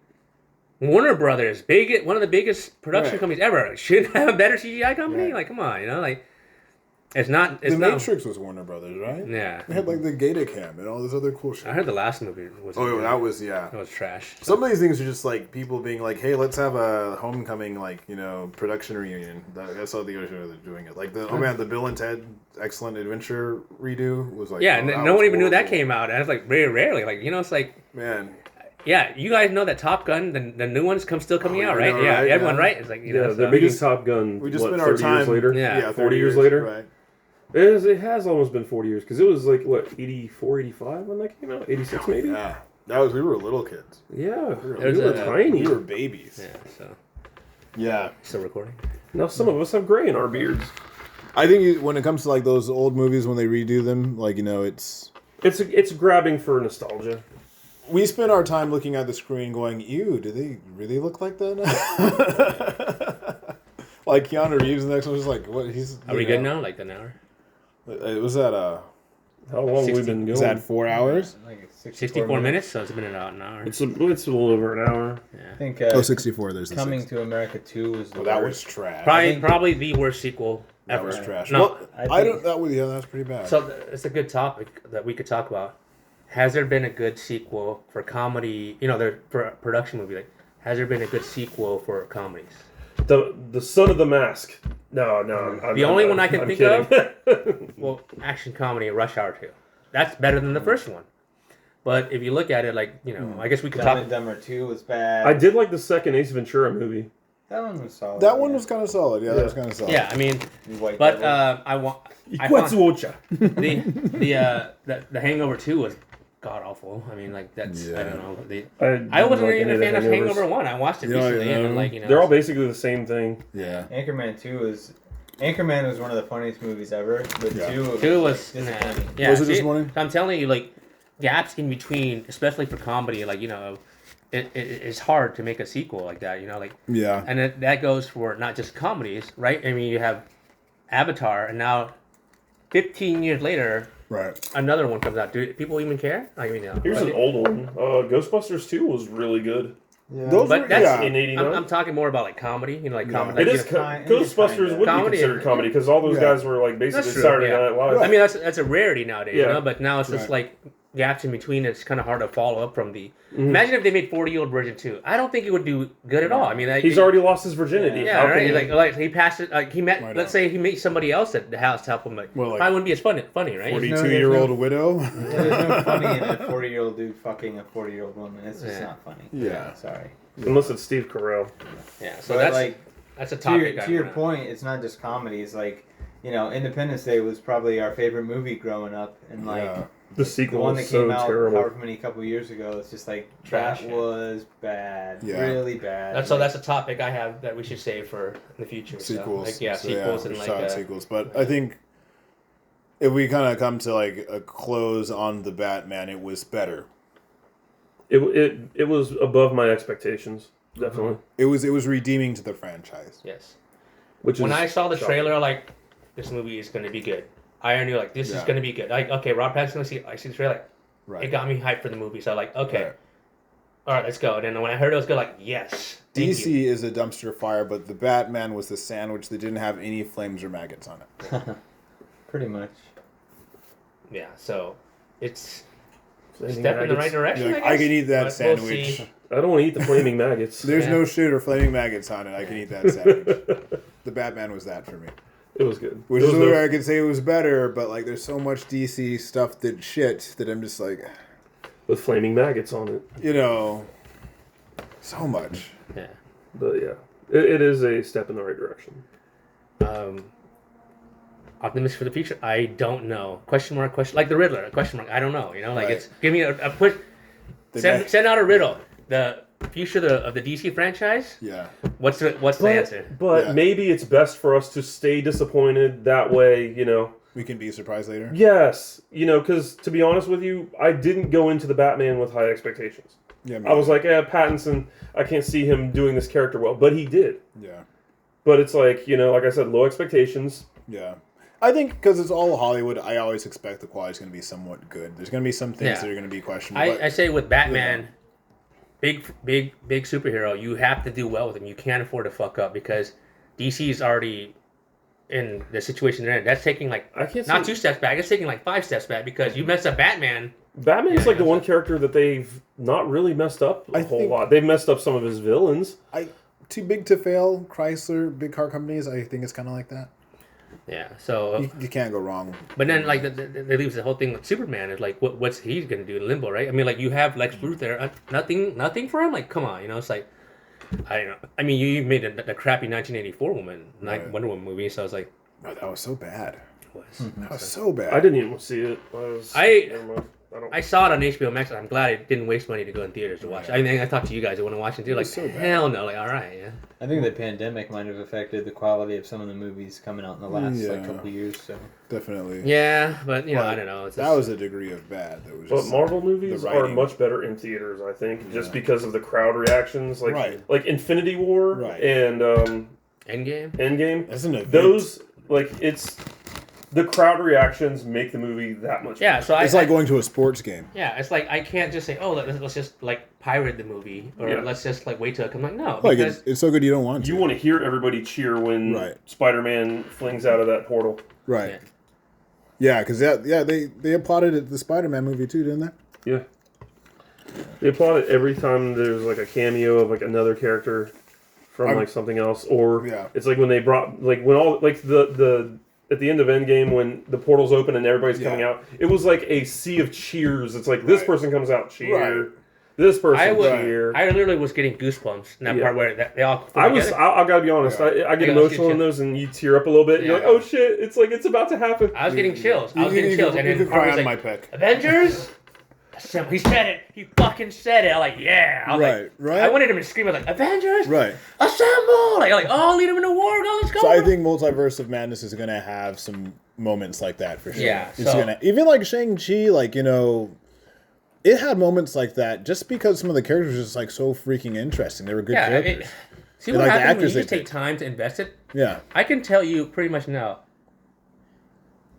Warner Brothers, one of the biggest production companies ever, shouldn't have a better CGI company. Like, come on, it's not. It's the Matrix was Warner Brothers, right? Yeah. They had like the Gata Cam and all this other cool shit. I heard the last movie was. Oh, that was That was trash. Some of these things are just like people being like, "Hey, let's have a homecoming production reunion." That's all the other show they're doing it. Like the Bill and Ted Excellent Adventure redo was like. Yeah, no one even knew that came out. And it's like very rarely. Like it's like. Man. Yeah, you guys know that Top Gun, the new one's still coming out, right? Everyone, right? It's like they're making Top Gun. We just spent our time. Years later? Yeah, 40 years later. Right. It has almost been 40 years because it was like 84, 85 when that came out, 86 maybe. Yeah, we were little kids. Yeah, we were tiny. We were babies. Yeah, so. Yeah. Still recording. Now some of us have gray in our beards. I think when it comes to like those old movies when they redo them, it's grabbing for nostalgia. We spend our time looking at the screen going, "Ew, do they really look like that?" like Keanu Reeves in the next one was like, what? He's. Are we good now? Like an hour? It was that How long have we been going? Is that 4 hours? Like 64 minutes, so it's been about an hour. It's a little over an hour. Yeah. I think 64. There's the Coming 60. to America 2 was the That worst. was trash. Probably the worst sequel That ever. was trash. No, Well, I I think- don't. That's pretty bad. So it's a good topic that we could talk about. Has there been a good sequel for comedy? You know, for a production movie. Like, has there been a good sequel for comedies? The Son of the Mask. No. The only one I can think of. Well, action comedy, Rush Hour 2. That's better than the first one. But if you look at it, like, you know, I guess we could Dumb talk. and Dumber 2 was bad. I did like the second Ace Ventura movie. That one was solid. that one was kind of solid. Yeah, that was kind of solid. Yeah, I mean, White but Devil. I found Quetzalcoatl. the Hangover 2 was god awful. I mean, like that's I don't know. I didn't wasn't like even a any fan of the Hangovers. Hangover 1. I watched it Yeah, recently, yeah. and like you know, They're all basically the same thing. Yeah. Anchorman 2 was... Anchorman was one of the funniest movies ever, but Yeah. 2 was nah. disappointing. Yeah, Was it see, disappointing? I'm telling you, like gaps in between, especially for comedy, like you know, it's hard to make a sequel like that. You know, like Yeah. and that goes for not just comedies, right? I mean, you have Avatar, and now 15 years later, Right. another one comes out. Do people even care? I mean, Here's an old one. Ghostbusters 2 was really good. Yeah. Those But were, that's yeah. In 89. I'm talking more about like comedy, you know, like Yeah. comedy. It Like, is you know, Ghostbusters would Comedy, be considered yeah. comedy because all those Yeah. guys were like basically That's true, Saturday yeah. Night Live. I mean, that's a rarity nowadays, Yeah. you know. But now it's just like gaps in between. It's kind of hard to follow up from the. Imagine if they made 40-year-old version 2. I don't think it would do good at all. I mean, He's already lost his virginity. yeah, How can right. he- Like he passed it. Like he met. Why Let's not? say he met somebody else at the house to help him. Like, Well, like, probably wouldn't be as funny, right? 42-year-old widow. There's no funny in a 40-year-old dude fucking a 40-year-old woman. It's just Yeah. not funny. Yeah. Sorry. Unless it's Steve Carell. Yeah. So But that's like that's a to topic. your point, it's not just comedy. It's like, you know, Independence Day was probably our favorite movie growing up, and like Yeah. The the sequel one is that came so out terrible. however many couple years ago. It's just like Trash, that yeah. was bad, Yeah. really bad. That's a topic I have that we should save for the future. Sequels. So, like, yeah, So, sequels and we like. saw sequels. But I think if we kind of come to like a close on the Batman, it was better. It was above my expectations, definitely. It was redeeming to the franchise. Yes. Which When is I saw the shocking. trailer, like, this movie is going to be good. I knew, like, this is Yeah. going to be good. Like, okay, Rob Pattinson, I see the trailer. Right. It got me hyped for the movie. So, I'm like, okay, Right. all right, let's go. And then when I heard it was good, like, yes. Thank DC you. is a dumpster fire, but the Batman was the sandwich that didn't have any flames or maggots on it. pretty much. Yeah, so it's a Flaming step in the right maggots. direction. You're like, I I can eat that But sandwich. see. I don't want to eat the flaming maggots. There's Yeah. no shit or flaming maggots on it. I can eat that sandwich. The Batman was that for me. It was good. Which It is was where no- I could say it was better, but like there's so much DC stuff that shit that I'm just like, with flaming maggots on it. you know, so much. Yeah. But yeah, it is a step in the right direction. Optimistic for the future? I don't know. Question mark, question. Like the Riddler, question mark. I don't know. You know, like Right. it's give me a push. They Send, may- send out a riddle. The future of the DC franchise. Yeah. What's the answer? But Yeah. maybe it's best for us to stay disappointed. That way, you know. We can be surprised later. Yes, you know, because to be honest with you, I didn't go into the Batman with high expectations. Yeah. I was like, Pattinson, I can't see him doing this character well, but he did. yeah. But it's like, you know, like I said, low expectations. Yeah. I think because it's all Hollywood, I always expect the quality's going to be somewhat good. There's going to be some things Yeah. that are going to be questionable. I say with Batman, big superhero, you have to do well with him. You can't afford to fuck up because DC is already in the situation they're in. That's taking like I can't not see- 2 steps back. It's taking like 5 steps back because you messed up Batman. Batman's Yeah, like the that's one it. character that they've not really messed up a I whole think- lot. They've messed up some of his villains. Too big to fail. Chrysler, big car companies. I think it's kind of like that. Yeah. So, You can't go wrong. but then like they leaves the whole thing with Superman is like what's he gonna do in limbo, right? I mean, like you have Lex Luthor there, nothing for him. Like, come on, you know, it's like. I don't know. I mean, you made the crappy 1984 Right. Wonder Woman movie, so I was like, Oh, that was so bad. it was. That was so bad. I didn't even see it. Never mind. I saw it on HBO Max. I'm glad I didn't waste money to go in theaters to watch it. I mean, I talked to you guys who want to watch it too. Like, was so bad. hell no. Like, all right, yeah. I think the pandemic might have affected the quality of some of the movies coming out in the last Yeah. like couple of years. So Definitely. Yeah, but, you know, But I don't know. It's That just- was a degree of bad. That was But just Marvel movies the are writing. much better in theaters, I think, just because of the crowd reactions, like Right. like Infinity War Right. and Endgame. That's an event. Those it's the crowd reactions make the movie that much. Yeah, better. so It's like going to a sports game. Yeah, it's like I can't just say, oh, let's just like pirate the movie, or let's just like wait till it comes. Like no, Like because it's so good you don't want to. You want to hear everybody cheer when Spider-Man flings out of that portal. Right. Yeah, because they applauded the Spider-Man movie too, didn't they? Yeah. They applaud it every time there's like a cameo of like another character from like something else, or it's like when they brought like when all like the at the end of Endgame when the portal's open and everybody's coming out, it was like a sea of cheers. It's like this person comes out, cheer. This person cheer. I literally was getting goosebumps in that part where they all. I gotta be honest. I get emotional in those, and you tear up a little bit. And you're like, oh shit! It's like it's about to happen. I was getting chills. And then cry was on like, my pick. Avengers. He said it. He fucking said it. I'm like, yeah. I was right. I wanted him to scream. I was like, Avengers, right? Assemble! Like, oh, lead him into war. Go, let's go. So I think Multiverse of Madness is gonna have some moments like that for sure. Yeah, it's gonna even like Shang-Chi, like it had moments like that just because some of the characters were just like so freaking interesting. They were good characters. See what happens when you just take time to invest it? Yeah. I can tell you pretty much now.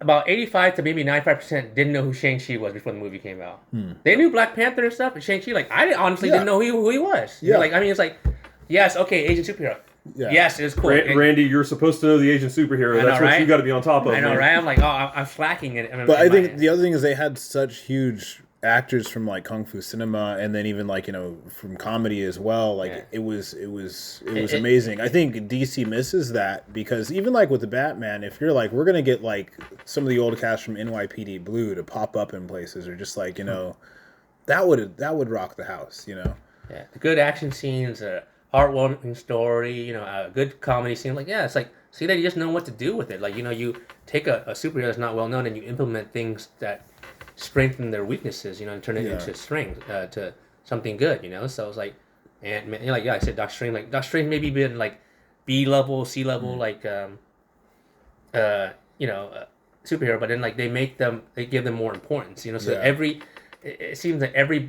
About 85 to maybe 95% didn't know who Shang-Chi was before the movie came out. They knew Black Panther and stuff, but Shang-Chi, like, I honestly didn't know who he was. Yeah. Like, I mean, it's like, yes, okay, Asian superhero. Yeah. Yes, it was cool. Randy, you're supposed to know the Asian superhero. That's what you got to be on top of. I know, right? I'm like, I'm slacking it. But I think the other thing is they had such huge actors from like Kung Fu cinema, and then even like from comedy as well. Like it was amazing. I think DC misses that because even like with the Batman, if you're like we're gonna get like some of the old cast from NYPD Blue to pop up in places, or just like that would rock the house. Yeah, the good action scenes, a heartwarming story, a good comedy scene. Like it's like see that you just know what to do with it. Like you take a superhero that's not well known and you implement things that strengthen their weaknesses, and turn it into strength, to something good, So it's like, and like I said, Doctor Strange. Like Doctor Strange maybe been like B level, C level, like superhero, but then like they give them more importance, So it seems like every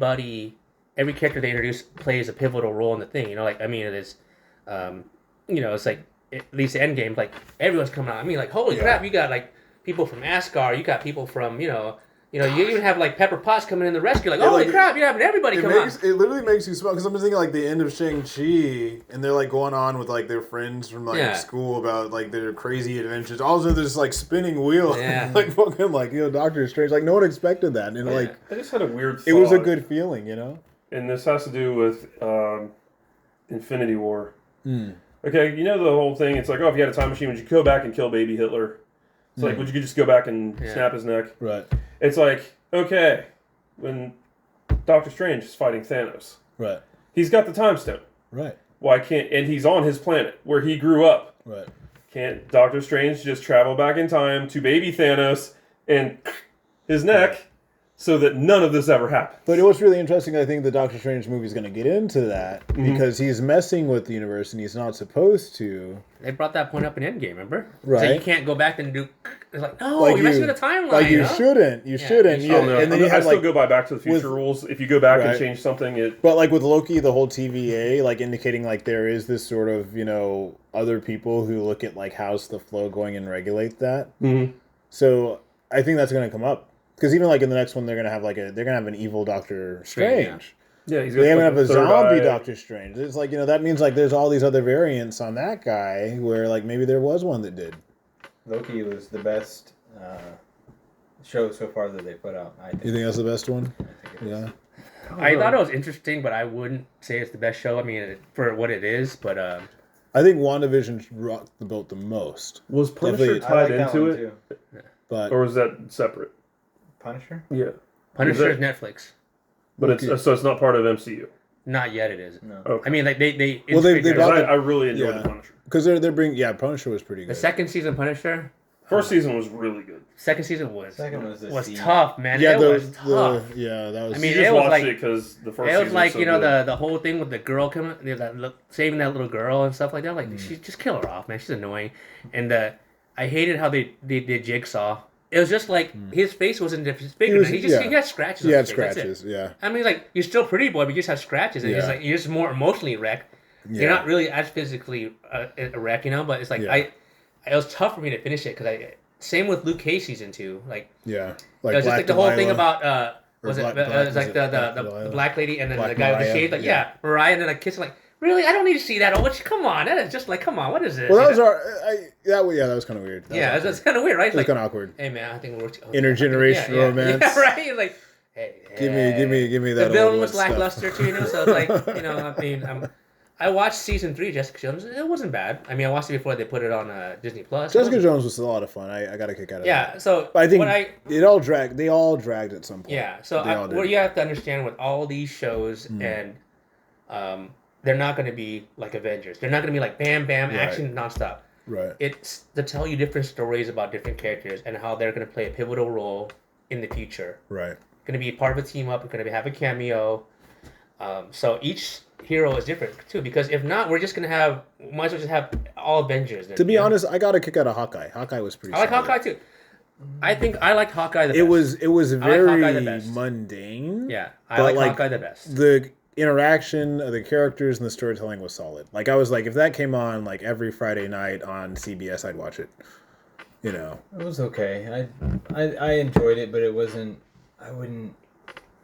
character they introduce plays a pivotal role in the thing, Like I mean, it is, it's like at least the Endgame, like everyone's coming out. I mean, like holy crap, you got like people from Asgard, you got people from you even have like Pepper Potts coming in the rescue. Like, holy crap, you're having everybody come on. It literally makes you smile because I'm just thinking like the end of Shang-Chi, and they're like going on with like their friends from like school about like their crazy adventures. All of a sudden, there's like spinning wheel, like fucking like Doctor Strange. Like no one expected that, and like I just had a weird thought. It was a good feeling, And this has to do with Infinity War. Okay, the whole thing. It's like, oh, if you had a time machine, would you go back and kill baby Hitler? It's like, would you just go back and snap his neck? Right. It's like, okay, when Doctor Strange is fighting Thanos. Right. He's got the time stone. Right. Why can't, and he's on his planet where he grew up. Right. Can't Doctor Strange just travel back in time to baby Thanos and his neck so that none of this ever happens? But it was really interesting. I think the Doctor Strange movie is going to get into that because he's messing with the universe and he's not supposed to. They brought that point up in Endgame, remember? Right. So you can't go back and do. It's like, no, you're messing with the timeline. Like you shouldn't. You shouldn't. No. And then I still go by Back to the Future rules. If you go back and change something, But like with Loki, the whole TVA, like indicating like there is this sort of other people who look at like how's the flow going and regulate that. So I think that's going to come up. Because even like in the next one, they're gonna have an evil Doctor Strange. Yeah, he's they have a zombie Doctor Strange. It's like that means like there's all these other variants on that guy where like maybe there was one that did. Loki was the best show so far that they put out. I think. You think that's the best one? Yeah. I thought it was interesting, but I wouldn't say it's the best show. I mean, for what it is, but I think WandaVision rocked the boat the most. Was Punisher tied into it? But or was that separate? Punisher? Yeah. Punisher is Netflix. But it's not part of MCU. Not yet. It isn't. No. Okay. I mean, like they I really enjoyed the Punisher because they're bringing Punisher was pretty good. The second season Punisher. First season was really good. Second season was was tough, man. Yeah, it was tough. That was. I mean, you just it was watched like because the first. It was like was so the whole thing with the girl coming, saving that little girl and stuff like that. Like she just kill her off, man. She's annoying, and I hated how they did Jigsaw. It was just like his face wasn't disfigured. He had scratches. He had scratches. Yeah. I mean, like you're still pretty boy, but you just have scratches, and you're just more emotionally wrecked. You're not really as physically erect, you know. But it's like it was tough for me to finish it because same with Luke Cage season 2, like like it was just like the whole thing about Or was Black- it Black- was like was it the Black black lady and then Black the guy with the Mariah, shade, like Mariah, and then like kissing, like really, I don't need to see that. Oh, come on, that is just like, come on, what is this? Well, that was that was kind of weird. That's kind of weird, right? It's Like kind of awkward. hey man, I think we're Intergenerational romance. Yeah, right. Like hey, Give me that. the villain old was stuff. lackluster too, you know. So it's like I mean, I watched season 3 Jessica Jones. It wasn't bad. I mean, I watched it before they put it on Disney Plus. Jessica Jones was a lot of fun. I got a kick out of it. Yeah, so but I think they all dragged at some point. Yeah, so what you have to understand with all these shows, and they're not going to be like Avengers. They're not going to be like bam, bam, action nonstop. Right. It's to tell you different stories about different characters and how they're going to play a pivotal role in the future. Right. Going to be part of a team up. Going to have a cameo. So each hero is different too, because if not, we're just gonna might as well just have all Avengers. To be honest, I got a kick out of Hawkeye. Hawkeye was pretty. I like solid. Hawkeye too. I think I liked Hawkeye the best. It was very Hawkeye the best. mundane. Yeah, I like Hawkeye the best. The interaction of the characters and the storytelling was solid. Like I was like, if that came on like every Friday night on CBS, I'd watch it. You know, it was okay. I enjoyed it, but it wasn't. I wouldn't.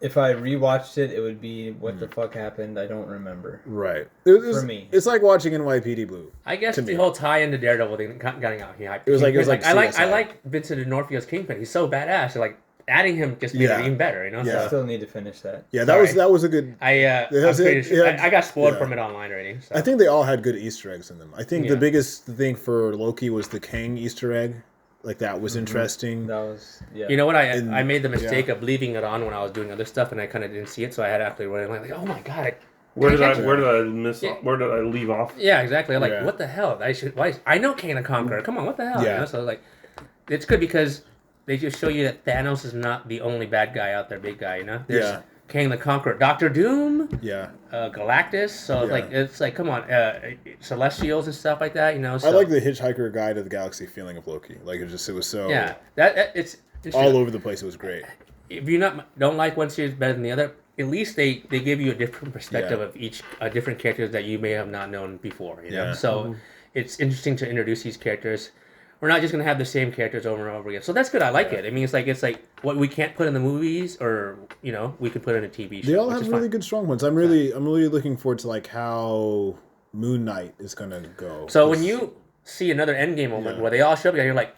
If I rewatched it, it would be what the fuck happened. I don't remember. Right. For me, it's like watching NYPD Blue. I guess the whole tie into Daredevil thing got out here. It was like I like Vincent D'Onofrio's Kingpin. He's so badass. So like adding him just made it even better. You know. Yeah. I still need to finish that. Yeah, that was a good. I got spoiled from it online already. So. I think they all had good Easter eggs in them. I think the biggest thing for Loki was the Kang Easter egg. Like that was interesting. That was You know what? I made the mistake of leaving it on when I was doing other stuff, and I kind of didn't see it, so I had to actually run like, oh my god, where did I leave off? Yeah, exactly. I'm like, what the hell? I know Kang the Conqueror. Come on, what the hell? Yeah. You know? So like, it's good because they just show you that Thanos is not the only bad guy out there, big guy. You know, there's Kang the Conqueror, Doctor Doom, Galactus. So it's like, come on, Celestials and stuff like that. You know, so. I like the Hitchhiker Guide to the Galaxy feeling of Loki. Like it was so that it's all over the place. It was great. If you don't like one series better than the other, at least they give you a different perspective of each different characters that you may have not known before. You know, so it's interesting to introduce these characters. We're not just gonna have the same characters over and over again. So that's good. I like it. I mean, it's like what we can't put in the movies, or we could put in a TV show. They all have really good strong ones. I'm really looking forward to like how Moon Knight is gonna go. So when you see another Endgame moment where they all show up, you're like,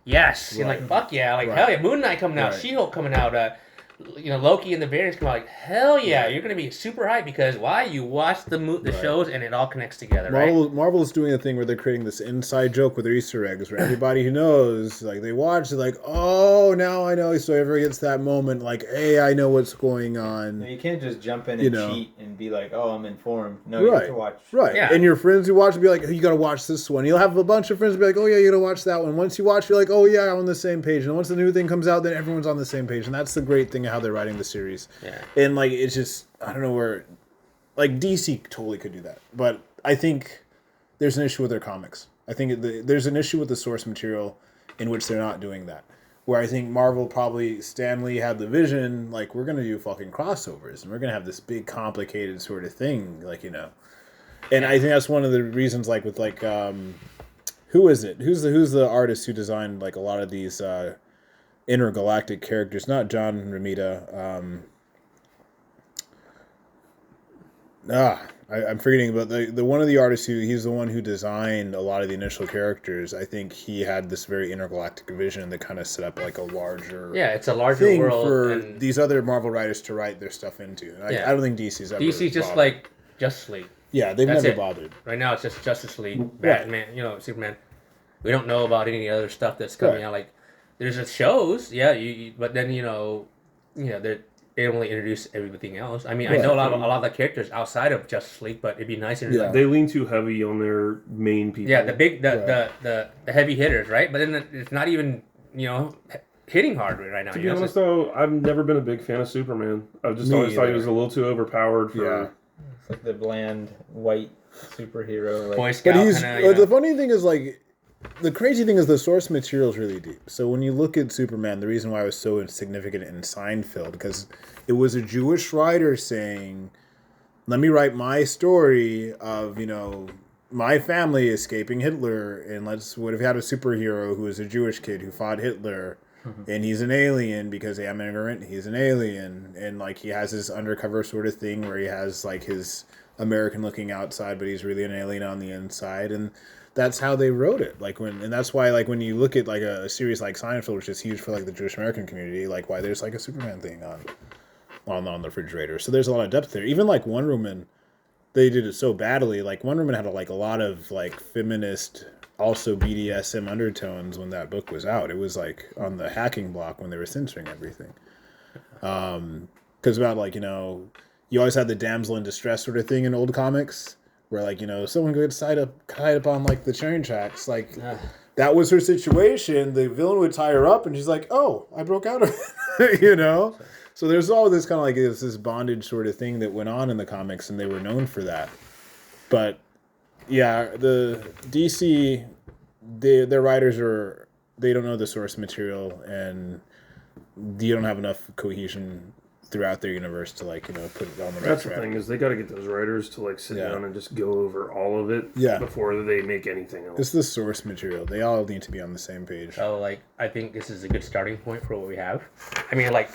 yes, you're like, fuck yeah, like hell yeah, Moon Knight coming out, She-Hulk coming out, Loki and the variants come out, like hell yeah, you're gonna be super hyped because why? You watch the shows and it all connects together. Marvel is doing a thing where they're creating this inside joke with their Easter eggs, where everybody who knows, like they watch, they're like, oh, now I know. So everyone gets that moment, like, hey, I know what's going on. You can't just jump in and cheat and be like, oh, I'm informed. No, you have to watch. Right. Yeah. And your friends who watch will be like, oh, you gotta watch this one. You'll have a bunch of friends be like, oh yeah, you gotta watch that one. Once you watch, you're like, oh yeah, I'm on the same page. And once the new thing comes out, then everyone's on the same page. And that's the great thing of how they're writing the series. Yeah. And like it's just I don't know where like DC totally could do that. But I think there's an issue with their comics. I think there's an issue with the source material in which they're not doing that. Where I think Marvel probably Stan Lee had the vision, like we're gonna do fucking crossovers and we're gonna have this big complicated sort of thing, like And I think that's one of the reasons, like with like who is it? Who's the artist who designed like a lot of these intergalactic characters? Not John Romita. I'm forgetting, but the one of the artists he's the one who designed a lot of the initial characters. I think he had this very intergalactic vision that kind of set up like a larger it's a larger thing world for these other Marvel writers to write their stuff into. And I don't think DC's ever just bothered. like Justice League. Yeah, they've never bothered. Right now it's just Justice League, Batman, Superman. We don't know about any other stuff that's coming out. Like there's shows, but then they only introduce everything else. I mean, I know a lot of the characters outside of Justice League, but it'd be nicer. Yeah, they lean too heavy on their main people. Yeah, the heavy hitters, right? But then it's not even hitting hard right now. To be honest, though, I've never been a big fan of Superman. I've just always thought he was a little too overpowered for. Yeah, it's like the bland white superhero. Like, Boy Scout. But the funny thing is like. The crazy thing is the source material is really deep. So when you look at Superman, the reason why it was so insignificant in Seinfeld, because it was a Jewish writer saying, let me write my story of, you know, my family escaping Hitler, and what if you had a superhero who is a Jewish kid who fought Hitler, and he's an alien because I'm immigrant, he's an alien, and like he has this undercover sort of thing where he has like his American looking outside, but he's really an alien on the inside, and that's how they wrote it. And that's why like when you look at like a series like Seinfeld, which is huge for like the Jewish American community, like why there's like a Superman thing on the refrigerator. So there's a lot of depth there. Even like Wonder Woman, they did it so badly. Like Wonder Woman had a lot of like feminist, also BDSM undertones when that book was out. It was like on the hacking block when they were censoring everything. Because about like, you know, you always had the damsel in distress sort of thing in old comics where like, you know, someone gets tied up on like the train tracks. Like that was her situation. The villain would tie her up and she's like, oh, I broke out of it, you know? So there's all this kind of like this bondage sort of thing that went on in the comics, and they were known for that. But yeah, the DC, their writers they don't know the source material, and you don't have enough cohesion throughout their universe to like, you know, put it on the right That's track. the thing is they got to get those writers to like sit down and just go over all of it before they make anything else. It's the source material. They all need to be on the same page. So like I think this is a good starting point for what we have. I mean, like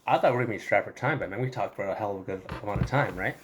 I thought we were gonna be strapped for time, but man, we talked for a hell of a good amount of time, right?